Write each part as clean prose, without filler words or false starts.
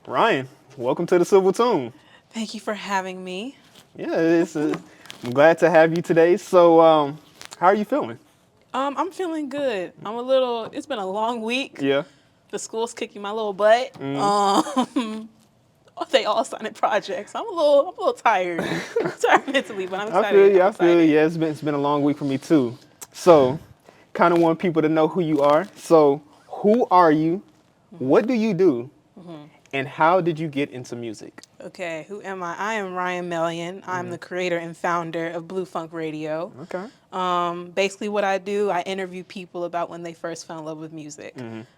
Ryan, welcome to the Civil Tune. Thank you for having me. Yeah, I'm glad to have you today. So, how are you feeling? I'm feeling good. It's been a long week. Yeah. The school's kicking my little butt. They all signed projects. I'm a little tired. Tired mentally, but I'm I feel excited. you. I'm I feel you. excited. Yeah, it's been a long week for me too. So, kind of want people to know who you are. So, who are you? What do you do? And how did you get into music? Okay, who am I? I am Ryan. I'm the creator and founder of Blue Funk Radio. Okay. Basically, what I do, I interview people about when they first fell in love with music.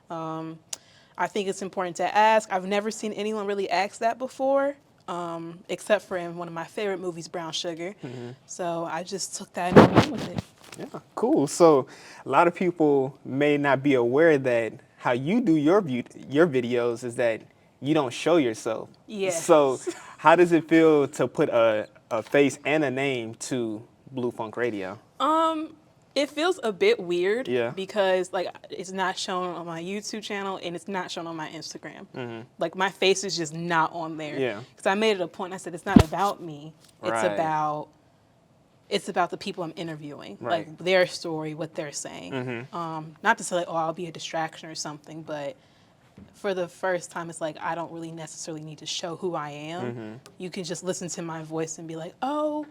I think it's important to ask. I've never seen anyone really ask that before, except for in one of my favorite movies, Brown Sugar. So I just took that and ran with it. Yeah, cool. So, a lot of people may not be aware that how you do your videos is that you don't show yourself. So, Yes. how does it feel to put a face and a name to Blue Funk Radio? It feels a bit weird Yeah. because like it's not shown on my YouTube channel and it's not shown on my Instagram. Like my face is just not on there. Yeah. Because I made it a point. I said it's not about me. It's Right. about the people I'm interviewing, Right. like their story, what they're saying. Not to say like, oh, I'll be a distraction or something, but for the first time, it's like I don't really necessarily need to show who I am. You can just listen to my voice and be like, oh,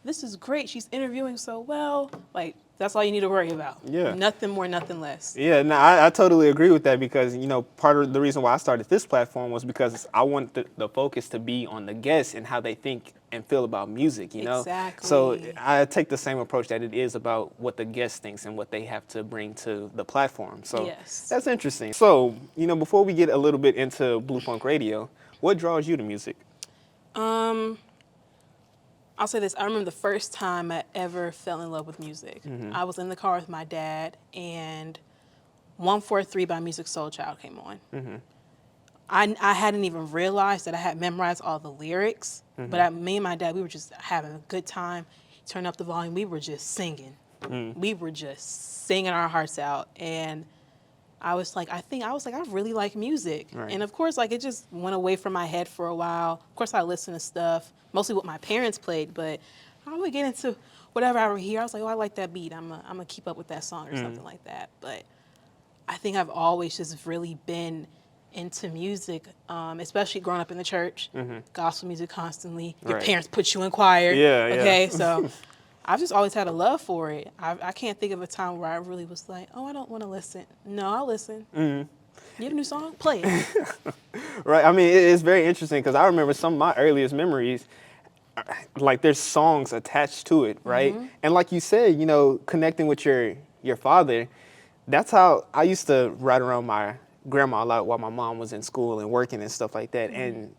this is great. She's interviewing so well. Like that's all you need to worry about. Yeah. Nothing more, nothing less. Yeah, no, I totally agree with that because, part of the reason why I started this platform was because I want the focus to be on the guests and how they think and feel about music. So Exactly. I take the same approach that it is about what the guest thinks and what they have to bring to the platform. So Yes. that's interesting. So, before we get a little bit into Blue Funk Radio, what draws you to music? I'll say this. I remember the first time I ever fell in love with music. I was in the car with my dad, and 143 by Music Soul Child came on. I hadn't even realized that I had memorized all the lyrics, but me and my dad, we were just having a good time. Turn up the volume. We were just singing. We were just singing our hearts out. And I really like music. Right. And of course, like it just went away from my head for a while. Of course, I listened to stuff, mostly what my parents played, but I would get into whatever I would hear. I was like, oh, I like that beat. I'm gonna keep up with that song or something like that. But I think I've always just really been into music, especially growing up in the church, gospel music constantly. Your Right. parents put you in choir. Yeah, yeah. Okay, so I've just always had a love for it. I can't think of a time where I really was like, oh, I don't want to listen. No, I'll listen. You have a new song? Play it. Right. I mean, it's very interesting because I remember some of my earliest memories, like there's songs attached to it, right? And like you said, connecting with your father, that's how I used to ride around my grandma a lot while my mom was in school and working and stuff like that. And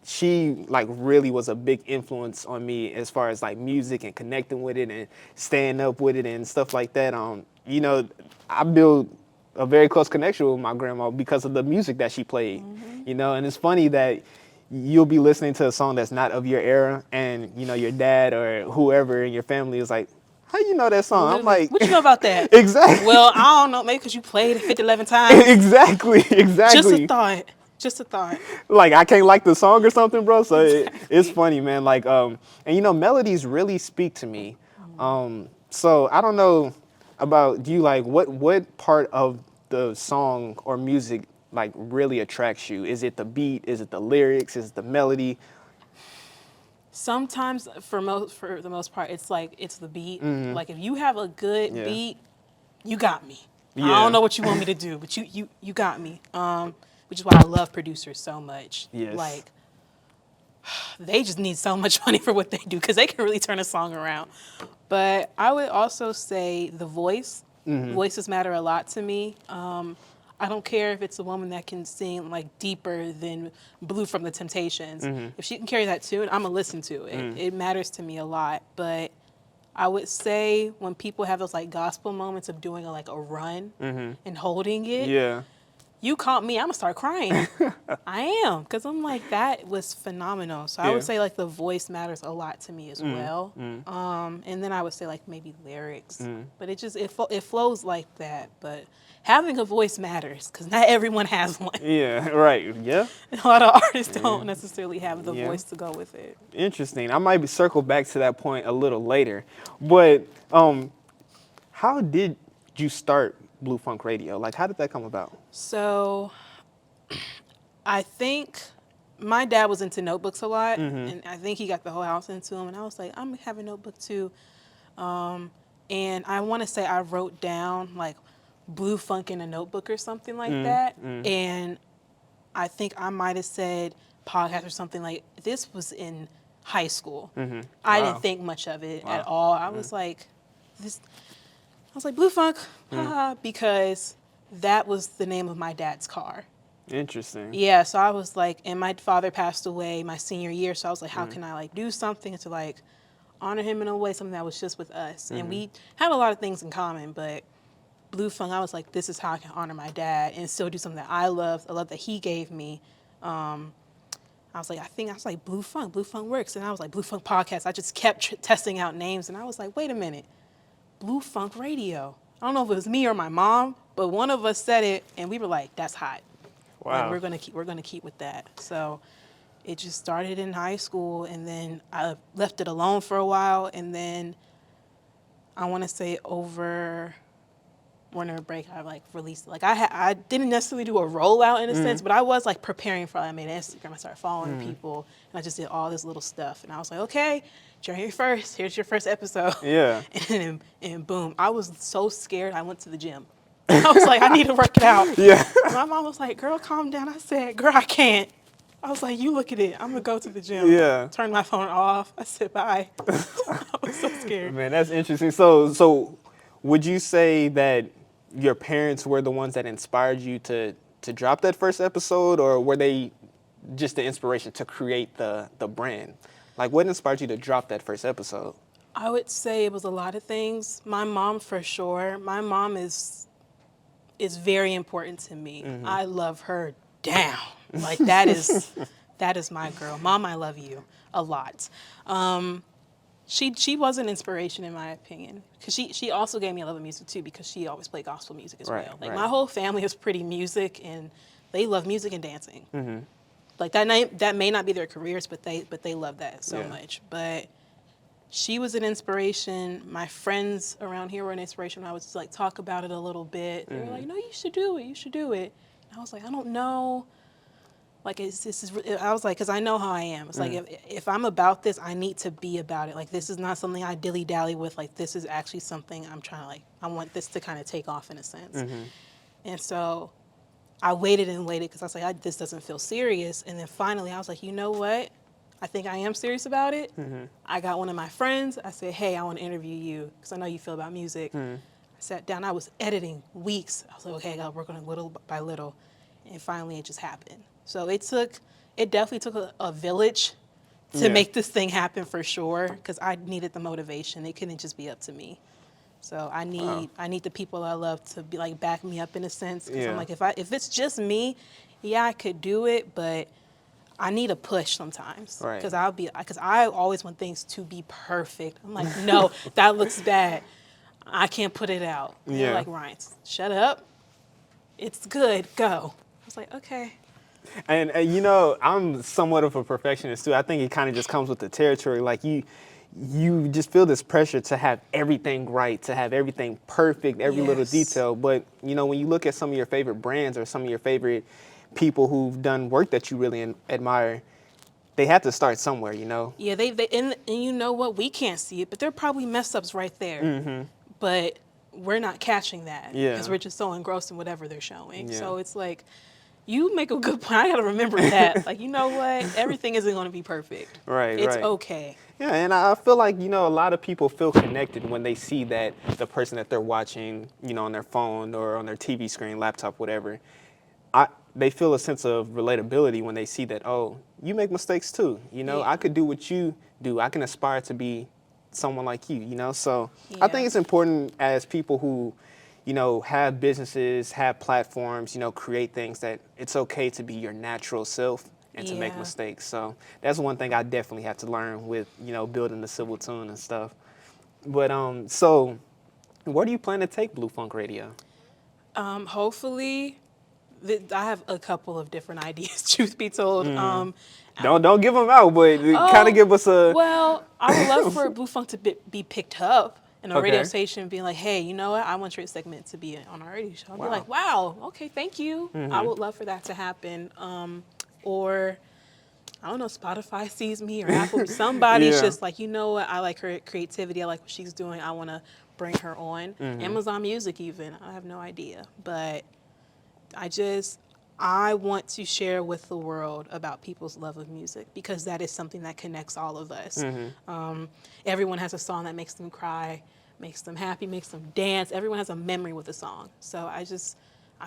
she like really was a big influence on me as far as like music and connecting with it and staying up with it and stuff like that. I built a very close connection with my grandma because of the music that she played. And it's funny that you'll be listening to a song that's not of your era and your dad or whoever in your family is like, how you know that song? I'm Literally. like, What you know about that? exactly. Well, I don't know. Maybe because you played it 50, 11 times. Exactly. Just a thought. Just a thought. Like I can't like the song or something, bro. So it's Exactly. funny, man. Like and melodies really speak to me. So I don't know about, do you like what part of the song or music like really attracts you? Is it the beat? Is it the lyrics? Is it the melody? Sometimes, for the most part, it's the beat. Like if you have a good Yeah. beat, you got me. I Yeah. don't know what you want me to do, but you got me. Which is why I love producers so much. Yes. Like they just need so much money for what they do because they can really turn a song around. But I would also say the voice. Voices matter a lot to me. I don't care if it's a woman that can sing like deeper than Blue from the Temptations. If she can carry that tune, I'm gonna listen to it. It matters to me a lot. But I would say when people have those like gospel moments of doing a run and holding it, Yeah. you caught me, I'm gonna start crying. I am, because I'm like, that was phenomenal. So I Yeah. would say like the voice matters a lot to me as well. And then I would say like maybe lyrics, but it flows like that. But having a voice matters because not everyone has one. Yeah, right. Yeah. A lot of artists don't necessarily have the Yeah. voice to go with it. Interesting. I might be circle back to that point a little later. But how did you start Blue Funk Radio? Like, how did that come about? So I think my dad was into notebooks a lot, and I think he got the whole house into them. And I was like, I'm gonna have a notebook too. And I want to say I wrote down like Blue Funk in a notebook or something like that. And I think I might have said podcast or something like this was in high school. I Wow. didn't think much of it Wow. at all. I was like, Blue Funk, haha, because that was the name of my dad's car. Interesting. Yeah, so I was like, and my father passed away my senior year, so I was like, how can I like do something to like honor him in a way, something that was just with us. And we had a lot of things in common, but Blue Funk, I was like, this is how I can honor my dad and still do something that I love, a love that he gave me. I was like, Blue Funk works. And I was like, Blue Funk Podcast. I just kept testing out names, and I was like, wait a minute, Blue Funk Radio. I don't know if it was me or my mom, but one of us said it, and we were like, that's hot. Wow. Like, we're gonna keep with that. So it just started in high school, and then I left it alone for a while, and then I want to say over winter break, I like released it. Like I didn't necessarily do a rollout in a sense, but I was like preparing for it. I made an Instagram, I started following people, and I just did all this little stuff. And I was like, okay, you're here first. Here's your first episode. Yeah. And boom, I was so scared. I went to the gym. I was like, I need to work it out. Yeah. My mom was like, girl, calm down. I said, girl, I can't. I was like, you look at it. I'm going to go to the gym. Yeah. Turn my phone off. I said, bye. I was so scared. Man, that's interesting. So would you say that your parents were the ones that inspired you to drop that first episode, or were they just the inspiration to create the brand? Like, what inspired you to drop that first episode? I would say it was a lot of things. My mom, for sure. My mom is very important to me. I love her down. Like, that is my girl. Mom, I love you a lot. She was an inspiration, in my opinion, because she also gave me a love of music too, because she always played gospel music as well. Like, my whole family is pretty music, and they love music and dancing. Like, that may not be their careers, but they love that so much. But she was an inspiration. My friends around here were an inspiration. I would just like talk about it a little bit. They were like, no, you should do it. You should do it. And I was like, I don't know. Like, I was like, because I know how I am. It's like, if I'm about this, I need to be about it. Like, this is not something I dilly-dally with. Like, this is actually something I'm trying to, like, I want this to kind of take off in a sense. And so I waited and waited because I was like, this doesn't feel serious. And then finally I was like, you know what? I think I am serious about it. I got one of my friends. I said, hey, I want to interview you because I know you feel about music. I sat down. I was editing weeks. I was like, okay, I got to work on it little by little. And finally it just happened. So it definitely took a village to make this thing happen, for sure, because I needed the motivation. It couldn't just be up to me. So I need the people I love to be like back me up in a sense. Because I'm like, if it's just me, yeah, I could do it, but I need a push sometimes. Right. Because I always want things to be perfect. I'm like, no, that looks bad. I can't put it out. And they're like, Ryan, shut up. It's good. Go. I was like, okay. And you know, I'm somewhat of a perfectionist too. I think it kind of just comes with the territory. Like, you just feel this pressure to have everything right, to have everything perfect, every little detail. But, you know, when you look at some of your favorite brands or some of your favorite people who've done work that you really admire, they have to start somewhere, you know? Yeah, and you know what? We can't see it, but there are probably mess ups right there. But we're not catching that because we're just so engrossed in whatever they're showing. So it's like, you make a good point. I got to remember that. Like, you know what? Everything isn't going to be perfect. Right, It's okay. Yeah, and I feel like, you know, a lot of people feel connected when they see that the person that they're watching, you know, on their phone or on their TV screen, laptop, whatever, they feel a sense of relatability when they see that, oh, you make mistakes too. You know, I could do what you do. I can aspire to be someone like you, you know? So I think it's important as people who, have businesses, have platforms, create things that it's okay to be your natural self and to make Yeah. mistakes. So that's one thing I definitely have to learn with, building the civil tune and stuff. But so where do you plan to take Blue Funk Radio? Hopefully, I have a couple of different ideas. Truth be told, Don't give them out, but kind of oh, give us a well, I would love for Blue Funk to be picked up and a radio okay. station being like, hey, you know what? I want your segment to be on our radio show. I'd be Wow. like, wow, okay, thank you. I would love for that to happen. Or I don't know, Spotify sees me or Apple. Somebody's Yeah. just like, you know what? I like her creativity. I like what she's doing. I want to bring her on. Amazon Music, even. I have no idea. But I want to share with the world about people's love of music because that is something that connects all of us. Everyone has a song that makes them cry, makes them happy, makes them dance. Everyone has a memory with a song. So I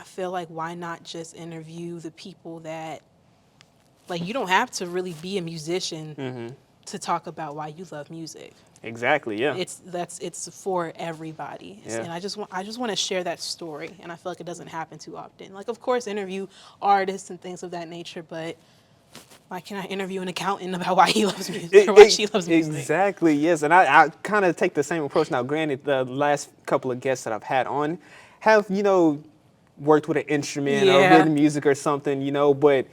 feel like why not just interview the people that, like, you don't have to really be a musician to talk about why you love music. Exactly. Yeah. It's for everybody, Yeah. and I just want to share that story, and I feel like it doesn't happen too often. Like, of course, interview artists and things of that nature, but why can't I interview an accountant about why he loves music or why she loves music? Exactly, yes. And I kind of take the same approach. Now, granted, the last couple of guests that I've had on have, worked with an instrument or Yeah. written music or something, but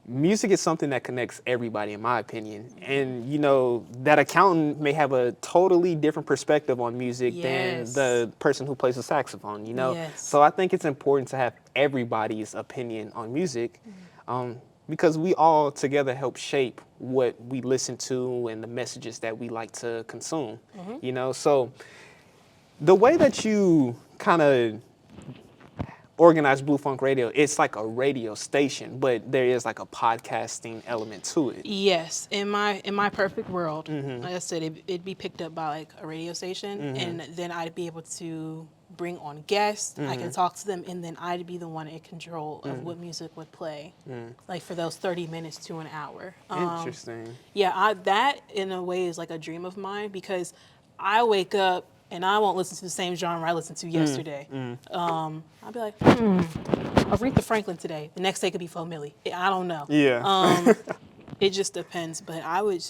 music is something that connects everybody, in my opinion. And, that accountant may have a totally different perspective on music than Yes. the person who plays the saxophone, Yes. So I think it's important to have everybody's opinion on music. Because we all together help shape what we listen to and the messages that we like to consume, So the way that you kind of organize Blue Funk Radio, it's like a radio station, but there is like a podcasting element to it. Yes, in my perfect world, like I said, it'd be picked up by like a radio station, and then I'd be able to bring on guests. I can talk to them, and then I'd be the one in control of what music would play, like for those 30 minutes to an hour. Interesting. Yeah, that in a way is like a dream of mine because I wake up and I won't listen to the same genre I listened to yesterday. I'll be like, Aretha Franklin today. The next day could be Flo Milli. I don't know. Yeah. It just depends. But I would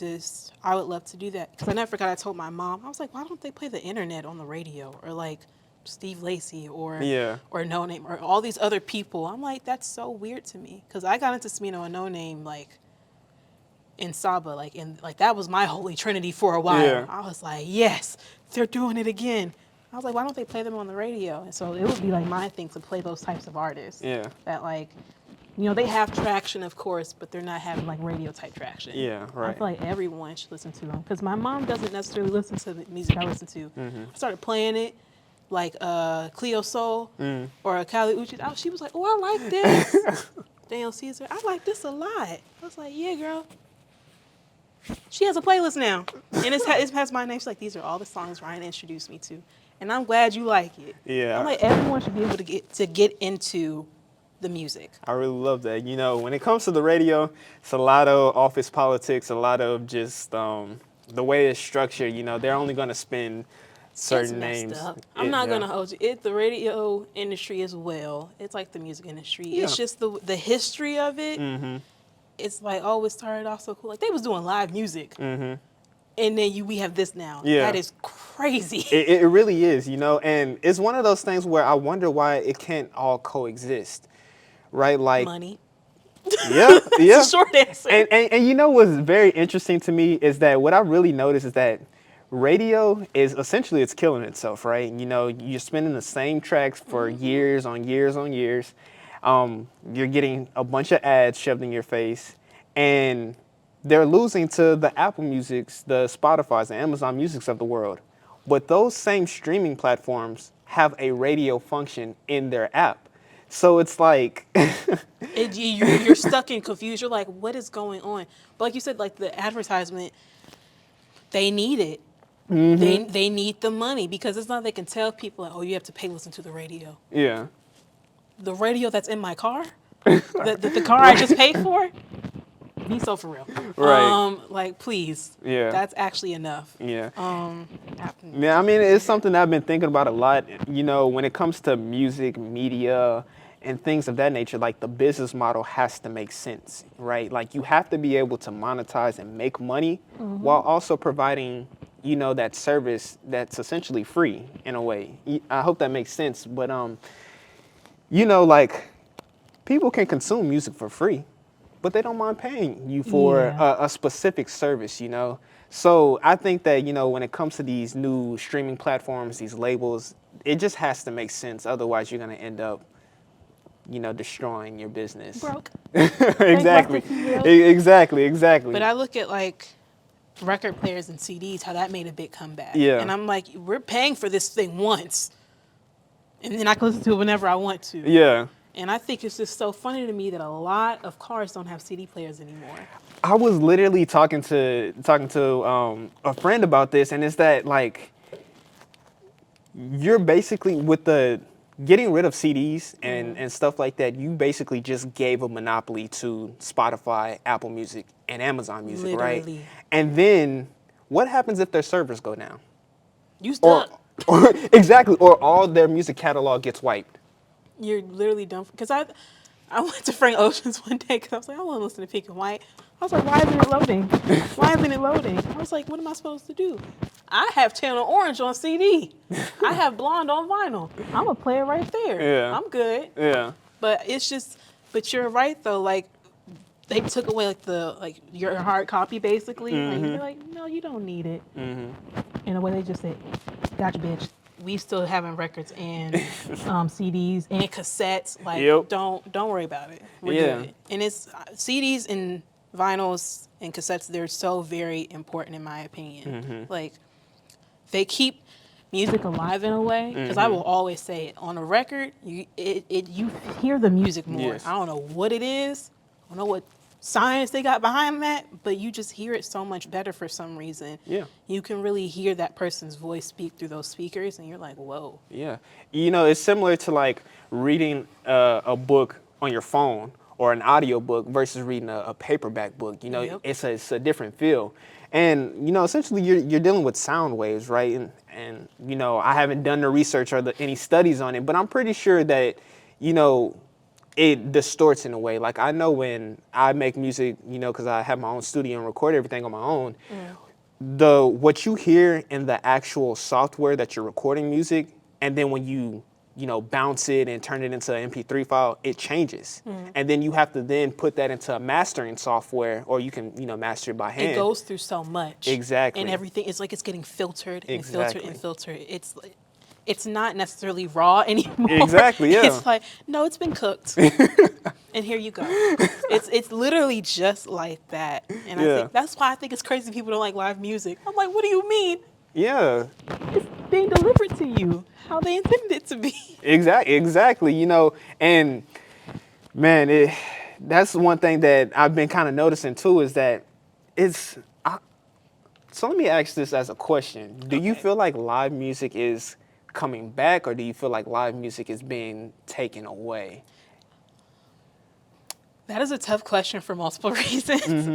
love to do that. Because I never forgot I told my mom, I was like, why don't they play the internet on the radio? Or like Steve Lacy or No Name or all these other people. I'm like, that's so weird to me. Because I got into Smino and No Name like in Saba, like that was my holy trinity for a while. Yeah. I was like, yes, they're doing it again. I was like, why don't they play them on the radio? And so it would be like my thing to play those types of artists. Yeah. That like, they have traction, of course, but they're not having like radio type traction. Yeah, right. I feel like everyone should listen to them because my mom doesn't necessarily listen to the music I listen to. I started playing it, like Cleo Soul or Kali Uchis. She was like, oh, I like this. Daniel Caesar, I like this a lot. I was like, yeah, girl. She has a playlist now, and it has my name. She's like, these are all the songs Ryann introduced me to, and I'm glad you like it. Yeah. I'm like, everyone should be able to get into the music. I really love that. When it comes to the radio, it's a lot of office politics, a lot of just the way it's structured. They're only going to spend certain It's names. messed up. I'm not gonna hold you. The radio industry as well. It's like the music industry. Yeah. It's just the history of it. It's like, oh, it started off so cool. Like they was doing live music, and then we have this now. Yeah. That is crazy. It really is, and it's one of those things where I wonder why it can't all coexist, right? Like Money. Yeah, yeah. It's a short answer. And what's very interesting to me is that what I really noticed is that radio is essentially it's killing itself, right? You're spinning the same tracks for years on years on years. You're getting a bunch of ads shoved in your face, and they're losing to the Apple Musics, the Spotifys, the Amazon Musics of the world. But those same streaming platforms have a radio function in their app. So it's like you're stuck and confused. You're like, what is going on? But like you said, like the advertisement, they need it. They need the money because it's not they can tell people, like, oh, you have to pay to listen to the radio. Yeah. The radio that's in my car, the car I just paid for, be so for real. Right. Like please. Yeah. That's actually enough. Yeah. Ap- Yeah, I mean, it's something I've been thinking about a lot. You know, when it comes to music, media, and things of that nature, like the business model has to make sense, right? Like you have to be able to monetize and make money while also providing, you know, that service that's essentially free in a way. I hope that makes sense. But you know, like people can consume music for free, but they don't mind paying you for Yeah. a specific service, you know? So I think that, you know, when it comes to these new streaming platforms, these labels, it just has to make sense. Otherwise, you're going to end up, you know, destroying your business. Broke. Exactly. Bankrupt, if you will. Exactly. Exactly. But I look at like record players and CDs, how that made a big comeback. Yeah. And I'm like, we're paying for this thing once. And then I can listen to it whenever I want to. Yeah. And I think it's just so funny to me that a lot of cars don't have CD players anymore. I was literally talking to a friend about this, and it's that like you're basically with the getting rid of CDs and stuff like that, you basically just gave a monopoly to Spotify, Apple Music, and Amazon Music, Literally. right? And then what happens if their servers go down? You Or, stuck. or exactly, or all their music catalog gets wiped. You're literally done. Because I went to Frank Ocean's one day because I was like, I want to listen to Pink and White. I was like, why isn't it loading? Why isn't it loading? I was like, what am I supposed to do? I have Channel Orange on CD. I have Blonde on vinyl. I'm going to play it right there. Yeah. I'm good. Yeah. But it's just, but you're right though. Like, they took away like your hard copy basically. And you're like, no, you don't need it. In a way, they just said, gotcha, bitch. We still having records and CDs and cassettes. Like, Yep. don't worry about it. We're Yeah. good. And it's CDs and vinyls and cassettes. They're so very important in my opinion. Like, they keep music alive in a way. Because I will always say it on a record. You hear the music more. Yes. I don't know what it is. I don't know what science they got behind that, but you just hear it so much better for some reason. Yeah. You can really hear that person's voice speak through those speakers, and you're like, whoa. Yeah. You know, it's similar to like reading a book on your phone or an audio book versus reading a paperback book. You know, Yep. it's a different feel. And, you know, essentially you're dealing with sound waves, right? And you know, I haven't done the research or any studies on it, but I'm pretty sure that, you know, it distorts in a way. Like I know when I make music, you know, because I have my own studio and record everything on my own, what you hear in the actual software that you're recording music, and then when you know, bounce it and turn it into an MP3 file, it changes. And then you have to then put that into a mastering software, or you can, you know, master it by hand. It goes through so much. Exactly. And everything, it's like it's getting filtered and Exactly. filtered and filtered. It's not necessarily raw anymore. Exactly, yeah. It's like, no, it's been cooked. And here you go. It's literally just like that. And I Yeah. think that's why I think it's crazy people don't like live music. I'm like, what do you mean? Yeah. It's being delivered to you how they intended it to be. Exactly. You know, and man, that's one thing that I've been kind of noticing too is that so let me ask this as a question. Do you feel like live music is coming back, or do you feel like live music is being taken away? That is a tough question for multiple reasons.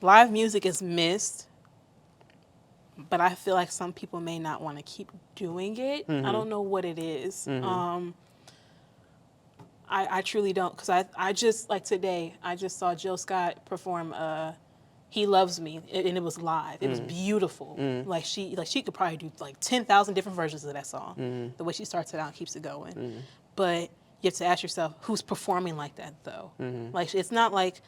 Live music is missed, but I feel like some people may not want to keep doing it. I don't know what it is. I truly don't, because I just, like today, I just saw Jill Scott perform He Loves Me, and it was live. It was beautiful. Like she could probably do like 10,000 different versions of that song. The way she starts it out and keeps it going. But you have to ask yourself, who's performing like that though? Like, it's not like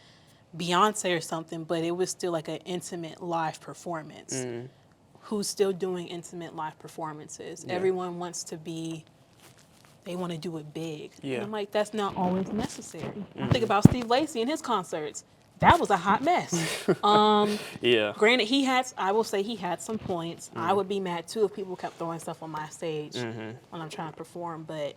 Beyonce or something, but it was still like an intimate live performance. Who's still doing intimate live performances? Yeah. Everyone wants to be, they want to do it big. Yeah. And I'm like, that's not always necessary. I think about Steve Lacy and his concerts. That was a hot mess. Yeah. Granted, I will say he had some points. I would be mad too if people kept throwing stuff on my stage when I'm trying to perform, but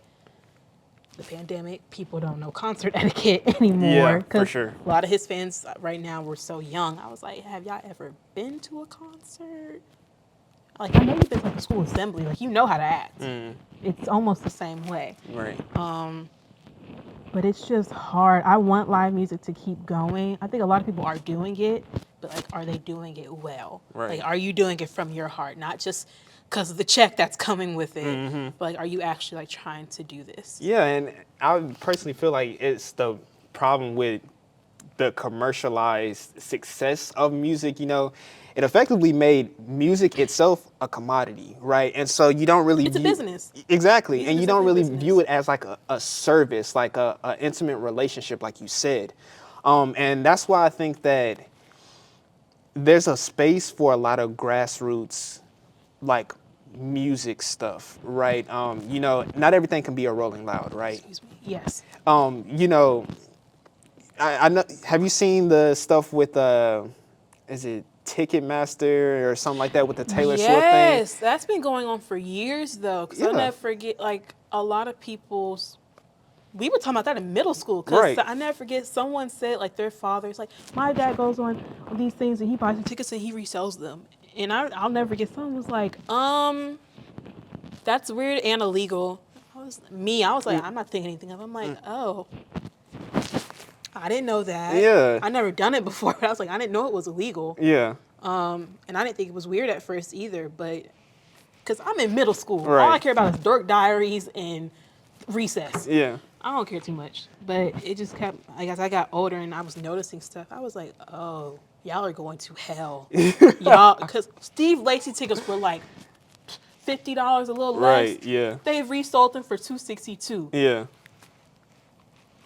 the pandemic, people don't know concert etiquette anymore. Yeah, for 'cause sure. A lot of his fans right now were so young. I was like, have y'all ever been to a concert? Like, I know you've been to like a school assembly. Like, you know how to act. It's almost the same way. Right. but it's just hard. I want live music to keep going. I think a lot of people are doing it, but like, are they doing it well? Like, Right. are you doing it from your heart, not just because of the check that's coming with it? But like, are you actually like trying to do this? Yeah, and I personally feel like it's the problem with the commercialized success of music. It effectively made music itself a commodity, right? And so you don't really It's a view business. exactly, Music and is you don't definitely a really view business. it as like a service, like a intimate relationship, like you said. And that's why I think that there's a space for a lot of grassroots, like music stuff, right? Not everything can be a Rolling Loud, right? Excuse me. Yes. You know, I know. Have you seen the stuff with is it Ticketmaster or something like that with the Taylor Swift thing? Yes, that's been going on for years though. Cause I Yeah, never forget, like a lot of people's. We were talking about that in middle school. Cause right. I never forget, someone said like their father's like, my dad goes on these things and he buys the tickets and he resells them. And I'll never forget. Someone was like, that's weird and illegal. I was like, I'm not thinking anything of it. I'm like, oh, I didn't know that. Yeah, I never done it before. But I was like, I didn't know it was illegal. yeah, And I didn't think it was weird at first either, but because I'm in middle school, all I right. care about is Dork Diaries and recess. Yeah, I don't care too much, but it just kept. I guess I got older and I was noticing stuff. I was like, oh, y'all are going to hell, y'all. Because Steve Lacy tickets were like $50, a little less. right. Yeah, They've resold them for $262. yeah.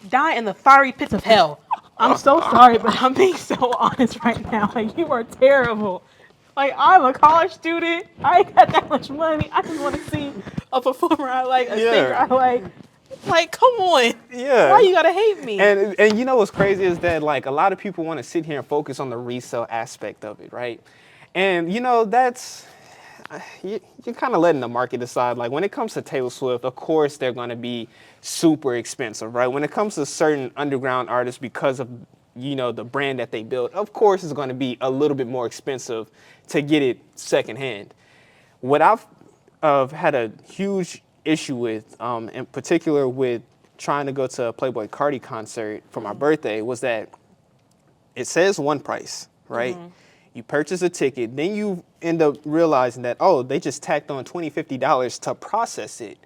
Die in the fiery pits of hell. I'm so sorry, but I'm being so honest right now. Like, you are terrible. Like, I'm a college student. I ain't got that much money. I just want to see a performer I like, a singer I Yeah. like. Like, come on. Yeah. Why you gotta hate me? And you know what's crazy is that like a lot of people want to sit here and focus on the resale aspect of it, right? And that's you're kind of letting the market decide. Like when it comes to Taylor Swift, of course they're going to be super expensive, right? When it comes to certain underground artists, because of the brand that they built, of course it's going to be a little bit more expensive to get it secondhand. What I've had a huge issue with, in particular with trying to go to a Playboy Cardi concert for my birthday, was that it says one price, right? You purchase a ticket, then you end up realizing that, oh, they just tacked on $20, $50 to process it.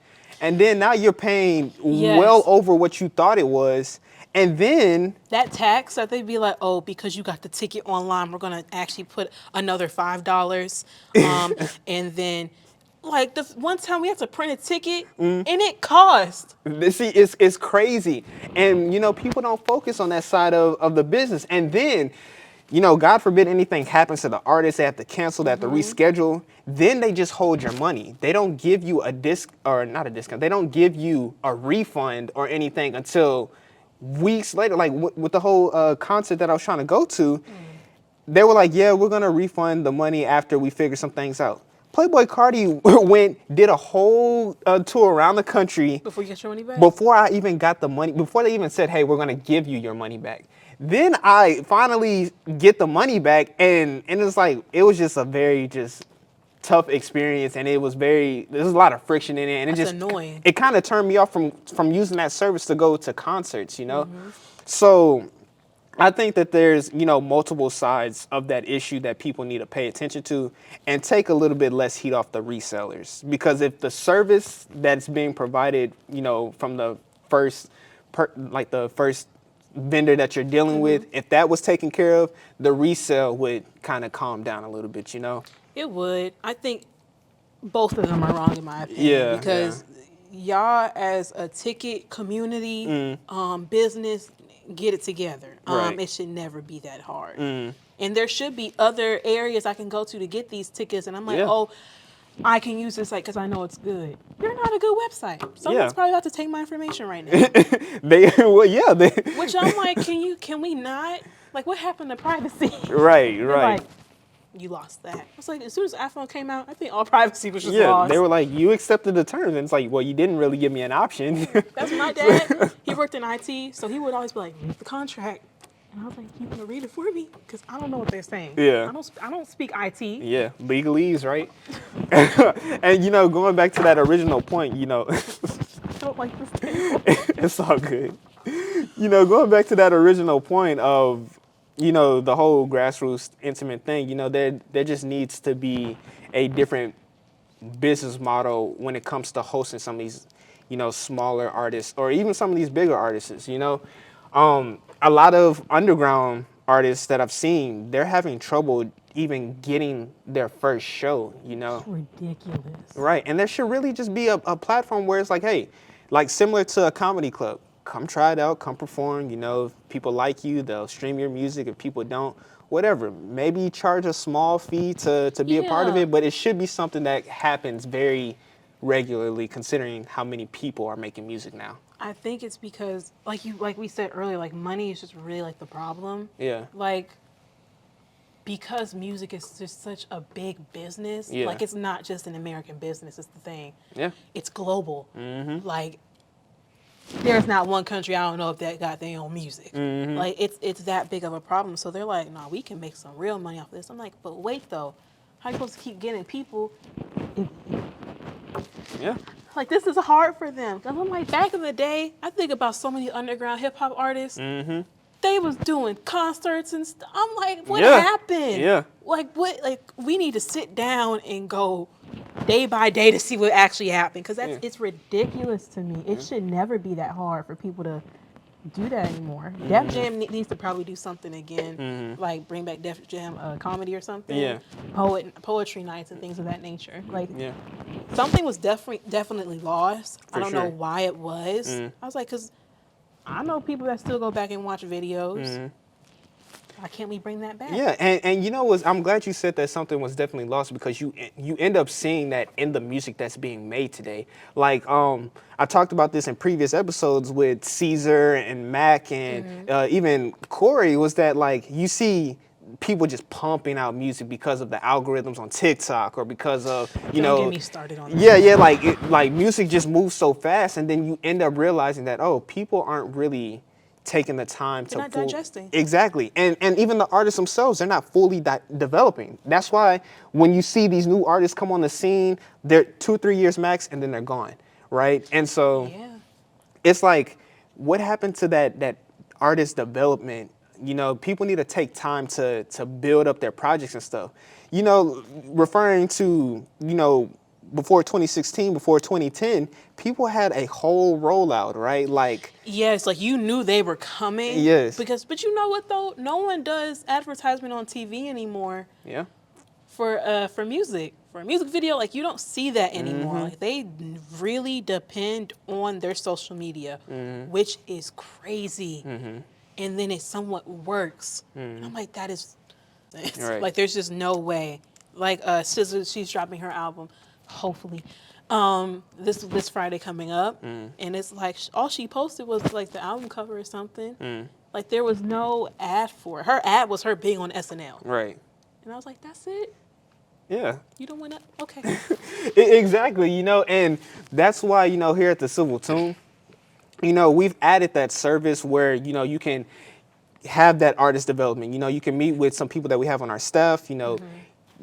And then now you're paying well Yes. over what you thought it was. And then, That tax that they'd be like, oh, because you got the ticket online, we're gonna actually put another $5. And then like the one time we had to print a ticket and it cost. see, it's crazy. And, people don't focus on that side of the business. And then, God forbid anything happens to the artist, they have to cancel, they have to reschedule. Then they just hold your money. They don't give you a or not a discount. They don't give you a refund or anything until weeks later. Like with the whole concert that I was trying to go to, they were like, yeah, we're going to refund the money after we figure some things out. Playboy Cardi did a whole tour around the country Before you get your money back? before I even got the money, before they even said, hey, we're going to give you your money back. Then I finally get the money back, and it's like, it was just a very just tough experience, and there's a lot of friction in it, and That's annoying. it kind of turned me off from using that service to go to concerts, So I think that there's, multiple sides of that issue that people need to pay attention to and take a little bit less heat off the resellers. Because if the service that's being provided, from the first, the first vendor that you're dealing with, if that was taken care of, the resale would kind of calm down a little bit, It would. I think both of them are wrong in my opinion. Yeah, Because y'all as a ticket community, business, get it together. Right. It should never be that hard. And there should be other areas I can go to get these tickets. And I'm like, Yeah. oh, I can use this site because I know it's good. You're not a good website. Someone's probably about to take my information right now. They Which I'm like, can we not? Like, what happened to privacy? right, They're right. like, you lost that. It's like, as soon as iPhone came out, I think all privacy was just Yeah, lost. they were like, you accepted the terms, and it's like, well, you didn't really give me an option. That's my dad. He worked in IT, so he would always be like, read the contract. And I was like, you gonna read it for me? Because I don't know what they're saying. Yeah. I don't speak IT. Yeah, legalese, right? And going back to that original point, I don't like this table. it's all good. Going back to that original point of, the whole grassroots intimate thing, there just needs to be a different business model when it comes to hosting some of these, smaller artists or even some of these bigger artists. A lot of underground artists that I've seen, they're having trouble even getting their first show. It's ridiculous. Right. And there should really just be a platform where it's like, hey, like similar to a comedy club, come try it out, come perform. If people like you, they'll stream your music. If people don't, whatever. Maybe charge a small fee to be a part of Yeah. it, but it should be something that happens very regularly considering how many people are making music now. I think it's because, like we said earlier, like money is just really like the problem. Yeah. Like, because music is just such a big business. Yeah. Like, it's not just an American business. It's the thing. Yeah. It's global. Like, there's not one country I don't know if that got their own music. Like, it's that big of a problem. So they're like, no, we can make some real money off of this. I'm like, but wait though, how are you supposed to keep getting people? Yeah. Like, this is hard for them. Cause I'm like, back in the day, I think about so many underground hip hop artists. They was doing concerts and stuff. I'm like, what happened? Yeah. Like, what? Like, we need to sit down and go day by day to see what actually happened. Because it's ridiculous to me. It should never be that hard for people to do that anymore. Def Jam needs to probably do something again, like bring back Def Jam comedy or something. Yeah. Poetry nights and things of that nature. Like, Yeah. something was definitely lost. I don't know sure. why it was. I was like, because I know people that still go back and watch videos. Why can't we bring that back? Yeah, and I'm glad you said that something was definitely lost because you end up seeing that in the music that's being made today. Like I talked about this in previous episodes with Caesar and Mac and even Corey, was that like you see people just pumping out music because of the algorithms on TikTok or because of Don't get me started on that. yeah, like music just moves so fast, and then you end up realizing that people aren't really taking the time They're not digesting. Exactly. And even the artists themselves, they're not fully developing. That's why when you see these new artists come on the scene, they're 2-3 years max and then they're gone, right? And so it's like, what happened to that artist development? People need to take time to build up their projects and stuff. Referring to, before 2016, before 2010, people had a whole rollout, right? Like, yes, like you knew they were coming. Yes. But you know what though? No one does advertisement on TV anymore. Yeah. For music. For a music video, like you don't see that anymore. Like they really depend on their social media, which is crazy. And then it somewhat works. And I'm like, Right. like there's just no way. Like SZA, she's dropping her album, hopefully, this Friday coming up, and it's like all she posted was like the album cover or something. Like there was no ad for it. Her ad was her being on SNL. Right. And I was like, that's it. Yeah. You don't want to? Okay. Exactly. And that's why here at the Civil Tune, we've added that service where you can have that artist development. You can meet with some people that we have on our staff.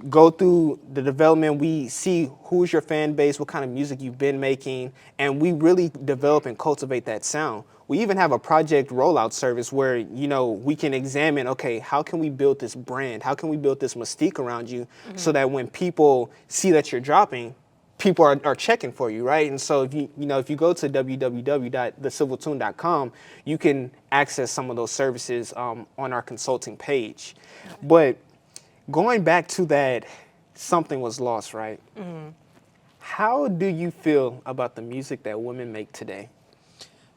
Go through the development. We see who's your fan base, what kind of music you've been making, and we really develop and cultivate that sound. We even have a project rollout service where, we can examine, okay, how can we build this brand? How can we build this mystique around you so that when people see that you're dropping, people are checking for you, right? And so if you go to www.theciviltune.com, you can access some of those services on our consulting page. But going back to that, something was lost, right? How do you feel about the music that women make today?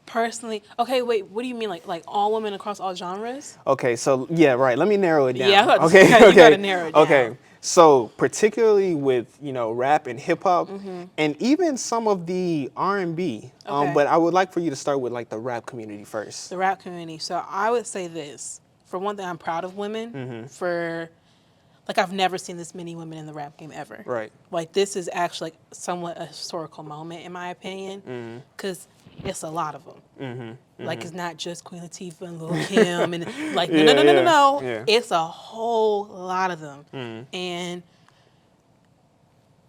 Personally, okay, wait, what do you mean? Like all women across all genres? Okay, so yeah, right. Let me narrow it down. Yeah, okay, you gotta narrow it down. Okay, so particularly with rap and hip hop, and even some of the R&B. Okay. But I would like for you to start with like the rap community first. The rap community. So I would say this. For one thing, I'm proud of women. Like I've never seen this many women in the rap game ever. Right. Like this is actually like somewhat a historical moment in my opinion, because it's a lot of them. Like it's not just Queen Latifah and Lil Kim and like no. Yeah. It's a whole lot of them, and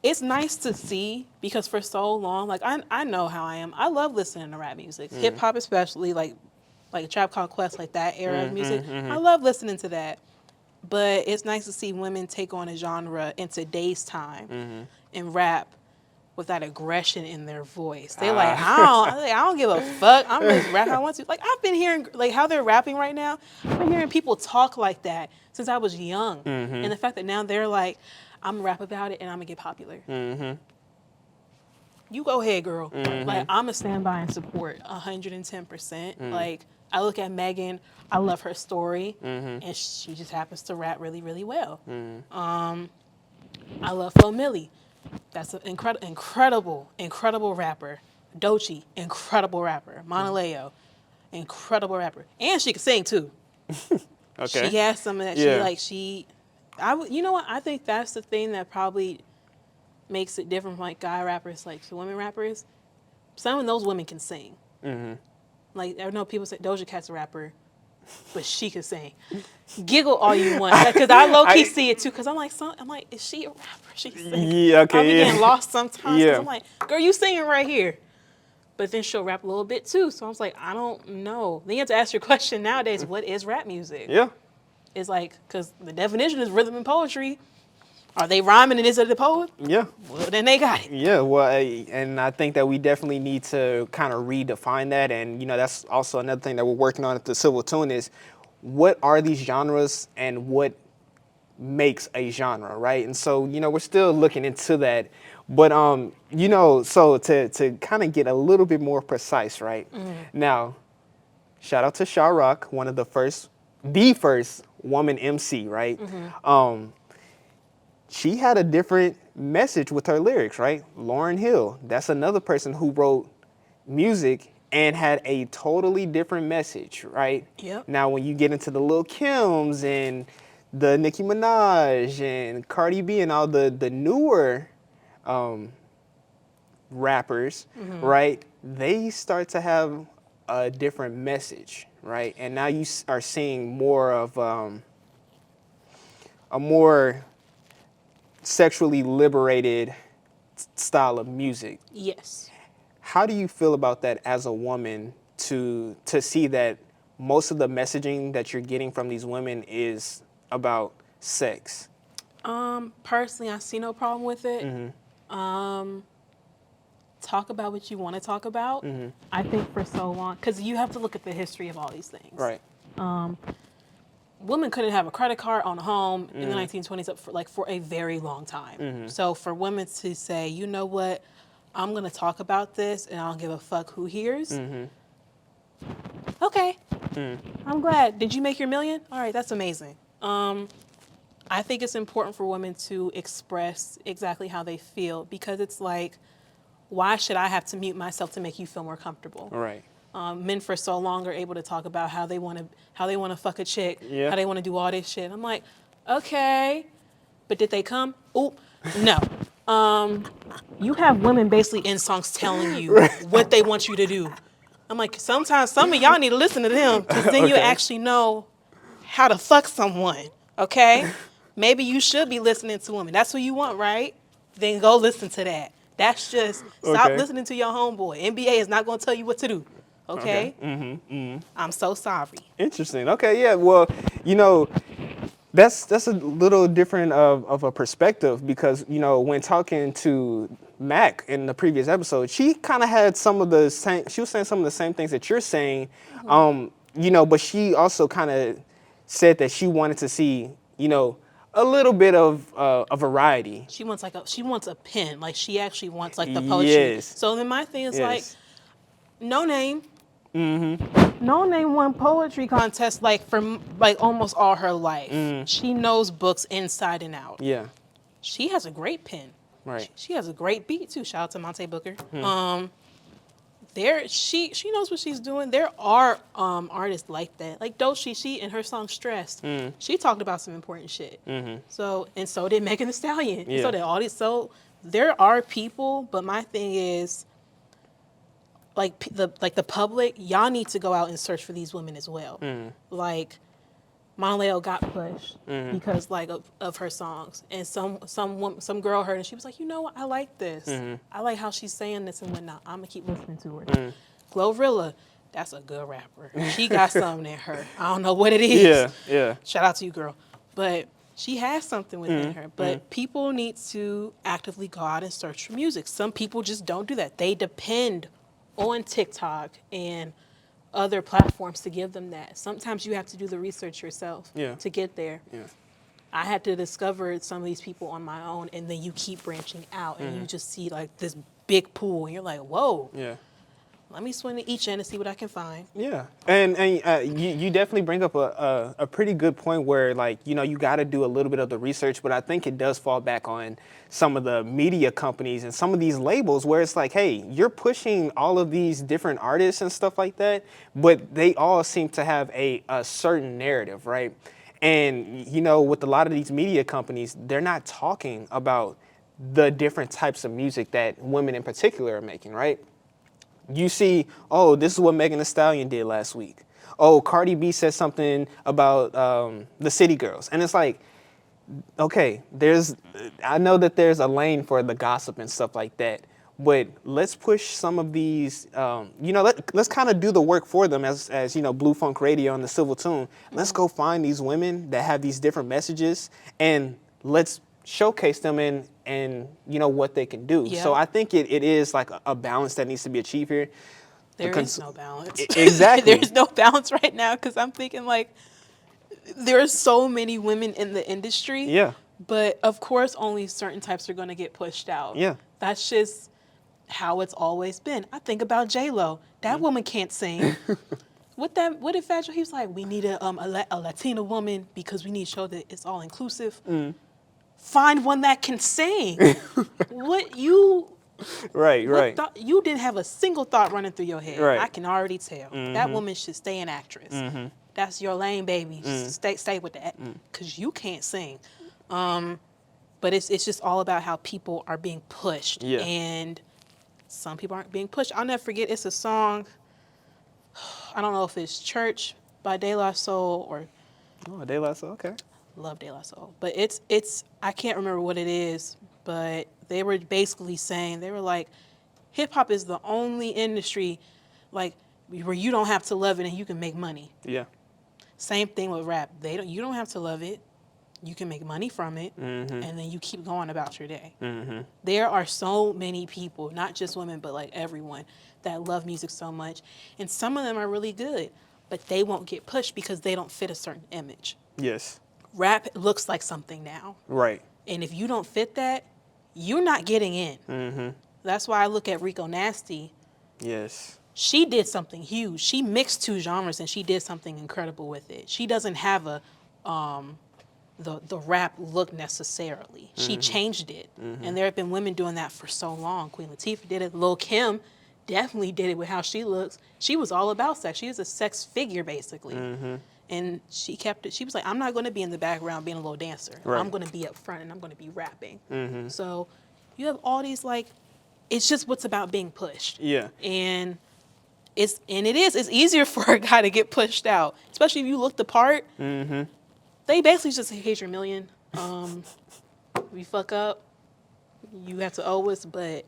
it's nice to see because for so long, like I know how I am. I love listening to rap music, hip hop especially. Like like Trap Called Quest, like that era of music. I love listening to that. But it's nice to see women take on a genre in today's time and rap with that aggression in their voice. They like, I don't give a fuck. I'm just rap how I want to. Like I've been hearing like how they're rapping right now. I've been hearing people talk like that since I was young. And the fact that now they're like, I'm gonna rap about it and I'm gonna get popular. You go ahead, girl. Like I'm gonna stand by and support 110%. Like I look at Megan, I love her story, and she just happens to rap really, really well. I love Flo Milli. That's an incredible rapper. Doechii, incredible rapper. Monaleo, incredible rapper. And she can sing too. Okay. She has some of that. Yeah. You know what? I think that's the thing that probably makes it different from like guy rappers, like to women rappers. Some of those women can sing. Like I know people say Doja Cat's a rapper, but she can sing. Giggle all you want, because I low key see it too. Because I'm like, is she a rapper? She can sing. Yeah, okay, I'll be yeah. getting lost sometimes. Yeah. Because I'm like, girl, you singing right here. But then she'll rap a little bit too. So I was like, I don't know. Then you have to ask your question nowadays: what is rap music? Yeah. It's like, because the definition is rhythm and poetry. Are they rhyming and is it the poet? Yeah. Well, then they got it. Yeah, well, and I think that we definitely need to kind of redefine that. And, that's also another thing that we're working on at the Civil Tune is what are these genres and what makes a genre, right? And so, we're still looking into that. But, so to kind of get a little bit more precise, right? Now, shout out to Sha Rock, one of the first woman MC, right? She had a different message with her lyrics, right? Lauryn Hill, that's another person who wrote music and had a totally different message, right? Yep. Now, when you get into the Lil Kims and the Nicki Minaj and Cardi B and all the newer rappers, right? They start to have a different message, right? And now you are seeing more of a more sexually liberated style of music. Yes. How do you feel about that as a woman to see that most of the messaging that you're getting from these women is about sex? Personally, I see no problem with it. Talk about what you want to talk about. I think for so long, because you have to look at the history of all these things. Right. Women couldn't have a credit card on a home in the 1920s for a very long time. So for women to say, you know what, I'm going to talk about this and I don't give a fuck who hears. Okay. I'm glad. Did you make your million? All right, that's amazing. I think it's important for women to express exactly how they feel, because it's like, why should I have to mute myself to make you feel more comfortable? Right. Men for so long are able to talk about how they want to fuck a chick, Yeah. how they want to do all this shit. I'm like, okay, but did they come? Oop, no. You have women basically in songs telling you what they want you to do. I'm like, sometimes some of y'all need to listen to them, because then you actually know how to fuck someone. Okay, maybe you should be listening to women. That's who you want, right? Then go listen to that. That's just stop listening to your homeboy. NBA is not going to tell you what to do. Okay? I'm so sorry. Interesting. Okay, yeah. Well, that's a little different of a perspective, because, when talking to Mac in the previous episode, she kind of had she was saying some of the same things that you're saying, but she also kind of said that she wanted to see, a little bit of a variety. She wants a pen. Like she actually wants like the poetry. Yes. So then my thing is like, No Name. No Name won poetry contest for almost all her life. She knows books inside and out. Yeah. She has a great pen. Right. She has a great beat too. Shout out to Monte Booker. She knows what she's doing. There are artists like that. Like Doechii, she in her song Stressed, she talked about some important shit. So did Megan Thee Stallion. Yeah. So did all these. So there are people, but my thing is, the public, y'all need to go out and search for these women as well. Like Monaleo got pushed because of her songs, and some girl heard and she was like, you know what, I like this. I like how she's saying this and whatnot. I'm gonna keep listening to her. Glorilla, that's a good rapper. She got something in her. I don't know what it is. Yeah, yeah. Shout out to you, girl. But she has something within her. But people need to actively go out and search for music. Some people just don't do that. They depend on TikTok and other platforms to give them that. Sometimes you have to do the research yourself to get there. Yeah. I had to discover some of these people on my own, and then you keep branching out, and you just see like this big pool, and you're like, whoa. Yeah. Let me swing to each end and see what I can find. Yeah, and you definitely bring up a pretty good point where, like, you know, you got to do a little bit of the research, but I think it does fall back on some of the media companies and some of these labels where it's like, hey, you're pushing all of these different artists and stuff like that, but they all seem to have a certain narrative, right? And, you know, with a lot of these media companies, they're not talking about the different types of music that women in particular are making, right? You see, oh, this is what Megan Thee Stallion did last week. Oh, Cardi B said something about the City Girls. And it's like, okay, I know that there's a lane for the gossip and stuff like that, but let's push some of these, you know, let's kind of do the work for them as, you know, Blue Funk Radio and the Civil Tune. Let's go find these women that have these different messages and let's showcase them and you know what they can do. Yeah. So I think it is like a balance that needs to be achieved here. There is no balance. Exactly. There's no balance right now because I'm thinking like there are so many women in the industry. Yeah. But of course, only certain types are going to get pushed out. Yeah. That's just how it's always been. I think about J-Lo. That woman can't sing. What did Fat Joe? He was like, we need a Latina woman because we need to show that it's all inclusive. Find one that can sing. What you? Right. You didn't have a single thought running through your head. Right. I can already tell. That woman should stay an actress. That's your lane, baby. Stay with that, because you can't sing. But it's just all about how people are being pushed, and some people aren't being pushed. I'll never forget. It's a song. I don't know if it's "Church" by De La Soul or. Oh, De La Soul. Okay. Love De La Soul, but it's I can't remember what it is, but they were basically saying, they were like, hip hop is the only industry like where you don't have to love it and you can make money. Yeah. Same thing with rap. You don't have to love it. You can make money from it, and then you keep going about your day. There are so many people, not just women, but like everyone, that love music so much, and some of them are really good, but they won't get pushed because they don't fit a certain image. Yes. Rap looks like something now. Right. And if you don't fit that, you're not getting in. That's why I look at Rico Nasty. Yes. She did something huge. She mixed two genres and she did something incredible with it. She doesn't have a the rap look necessarily. She changed it. And there have been women doing that for so long. Queen Latifah did it. Lil' Kim definitely did it with how she looks. She was all about sex. She was a sex figure, basically. And she kept it. She was like, I'm not going to be in the background being a little dancer. Right. I'm going to be up front and I'm going to be rapping. So you have all these, like, it's just what's about being pushed. Yeah. And it's easier for a guy to get pushed out, especially if you look the part. They basically just say, here's your million. We fuck up, you have to owe us, but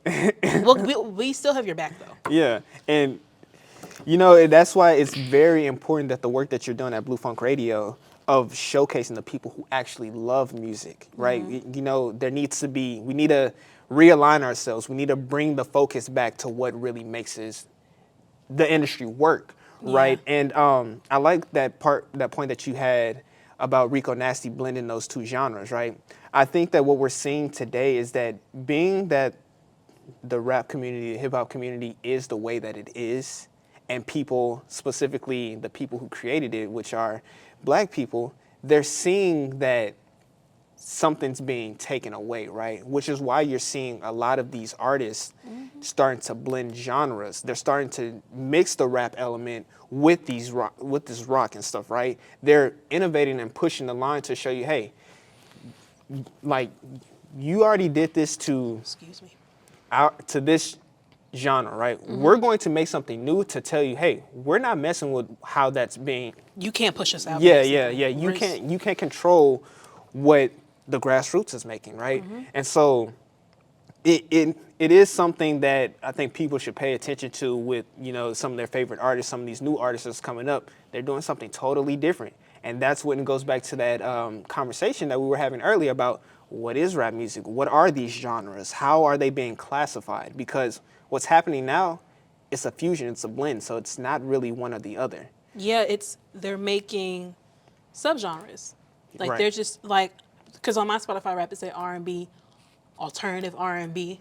we still have your back, though. Yeah. And, you know, that's why it's very important that the work that you're doing at Blue Funk Radio of showcasing the people who actually love music, right? You know, we need to realign ourselves. We need to bring the focus back to what really makes the industry work, right? And I like that point that you had about Rico Nasty blending those two genres, right? I think that what we're seeing today is that being that the rap community, the hip hop community is the way that it is, and people, specifically the people who created it, which are Black people, they're seeing that something's being taken away, right? Which is why you're seeing a lot of these artists starting to blend genres. They're starting to mix the rap element with this rock and stuff, right? They're innovating and pushing the line to show you, hey, like, you already did this to this genre, right? We're going to make something new to tell you, hey, we're not messing with how that's being. You can't push us out. Yeah. You can't control what the grassroots is making, right? And so it is something that I think people should pay attention to with, some of their favorite artists, some of these new artists that's coming up. They're doing something totally different. And that's when it goes back to that conversation that we were having earlier about what is rap music? What are these genres? How are they being classified? Because what's happening now, it's a fusion, it's a blend. So it's not really one or the other. Yeah, they're making subgenres. Like Right. they're just like, because on my Spotify rap it said R&B, alternative R&B.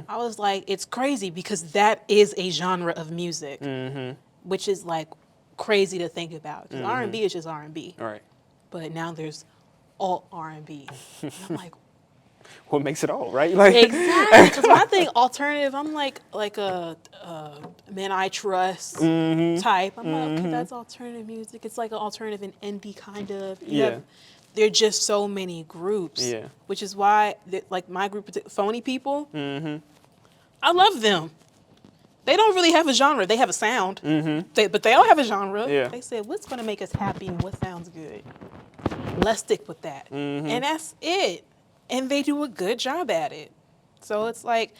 I was like, it's crazy because that is a genre of music, which is like crazy to think about. Because R&B is just R&B, All right. but now there's alt R&B. And I'm like, What makes it all, right? Like, exactly. Because when I think alternative, I'm like a Men I Trust type. I'm like, okay, that's alternative music. It's like an alternative and indie kind of. Yeah. There are just so many groups. Yeah. Which is why, like my group, Phony People, I love them. They don't really have a genre. They have a sound. But they don't have a genre. Yeah. They said, what's going to make us happy and what sounds good? Let's stick with that. And that's it. And they do a good job at it. So it's like,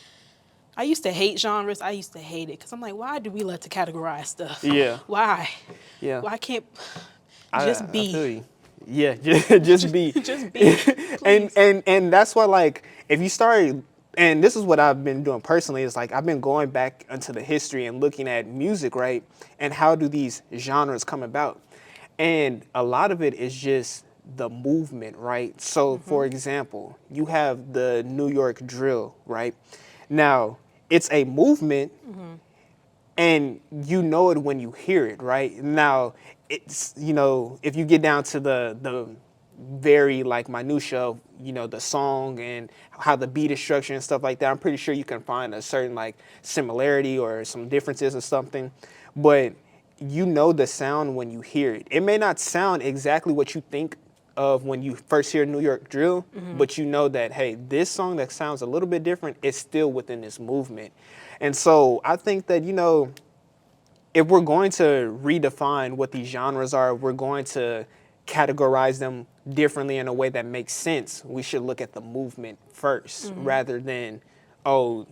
I used to hate genres. I used to hate it because I'm like, why do we love to categorize stuff? Yeah. Why? Yeah. Why can't I be? feel you. Yeah, just be. Just be. and that's why, like, if you start, and this is what I've been doing personally, is like I've been going back into the history and looking at music, right? And how do these genres come about? And a lot of it is just the movement, right? So, for example, you have the New York drill, right? Now, it's a movement, and you know it when you hear it, right? Now, it's, if you get down to the very like minutia of, the song and how the beat is structured and stuff like that, I'm pretty sure you can find a certain like similarity or some differences or something. But you know the sound when you hear it. It may not sound exactly what you think of when you first hear New York drill, but you know that, hey, this song that sounds a little bit different is still within this movement. And so I think that, if we're going to redefine what these genres are, we're going to categorize them differently in a way that makes sense, we should look at the movement first rather than, oh,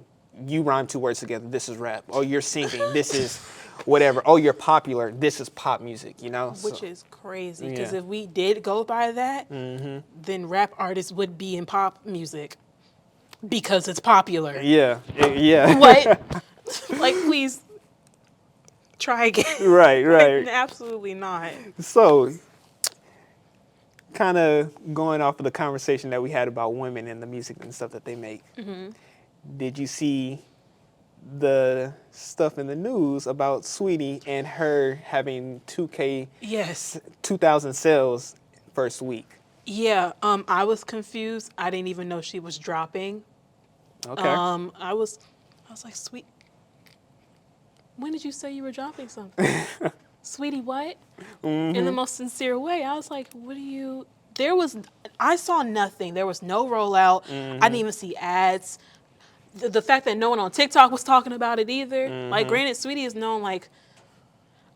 you rhyme two words together, this is rap. Oh, you're singing, this is whatever. Oh, you're popular, this is pop music, Which is crazy because Yeah. if we did go by that, then rap artists would be in pop music because it's popular. Yeah, yeah. What? Like, please try again. Right, right. Absolutely not. So, kind of going off of the conversation that we had about women and the music and stuff that they make, did you see the stuff in the news about Sweetie and her having 2K, Yes. 2,000 sales first week? Yeah. I was confused. I didn't even know she was dropping. Okay. I was like, sweet. When did you say you were dropping something? Sweetie, what? In the most sincere way. I was like, what do you... I saw nothing. There was no rollout. I didn't even see ads. The fact that no one on TikTok was talking about it either. Like, granted, Sweetie is known, like,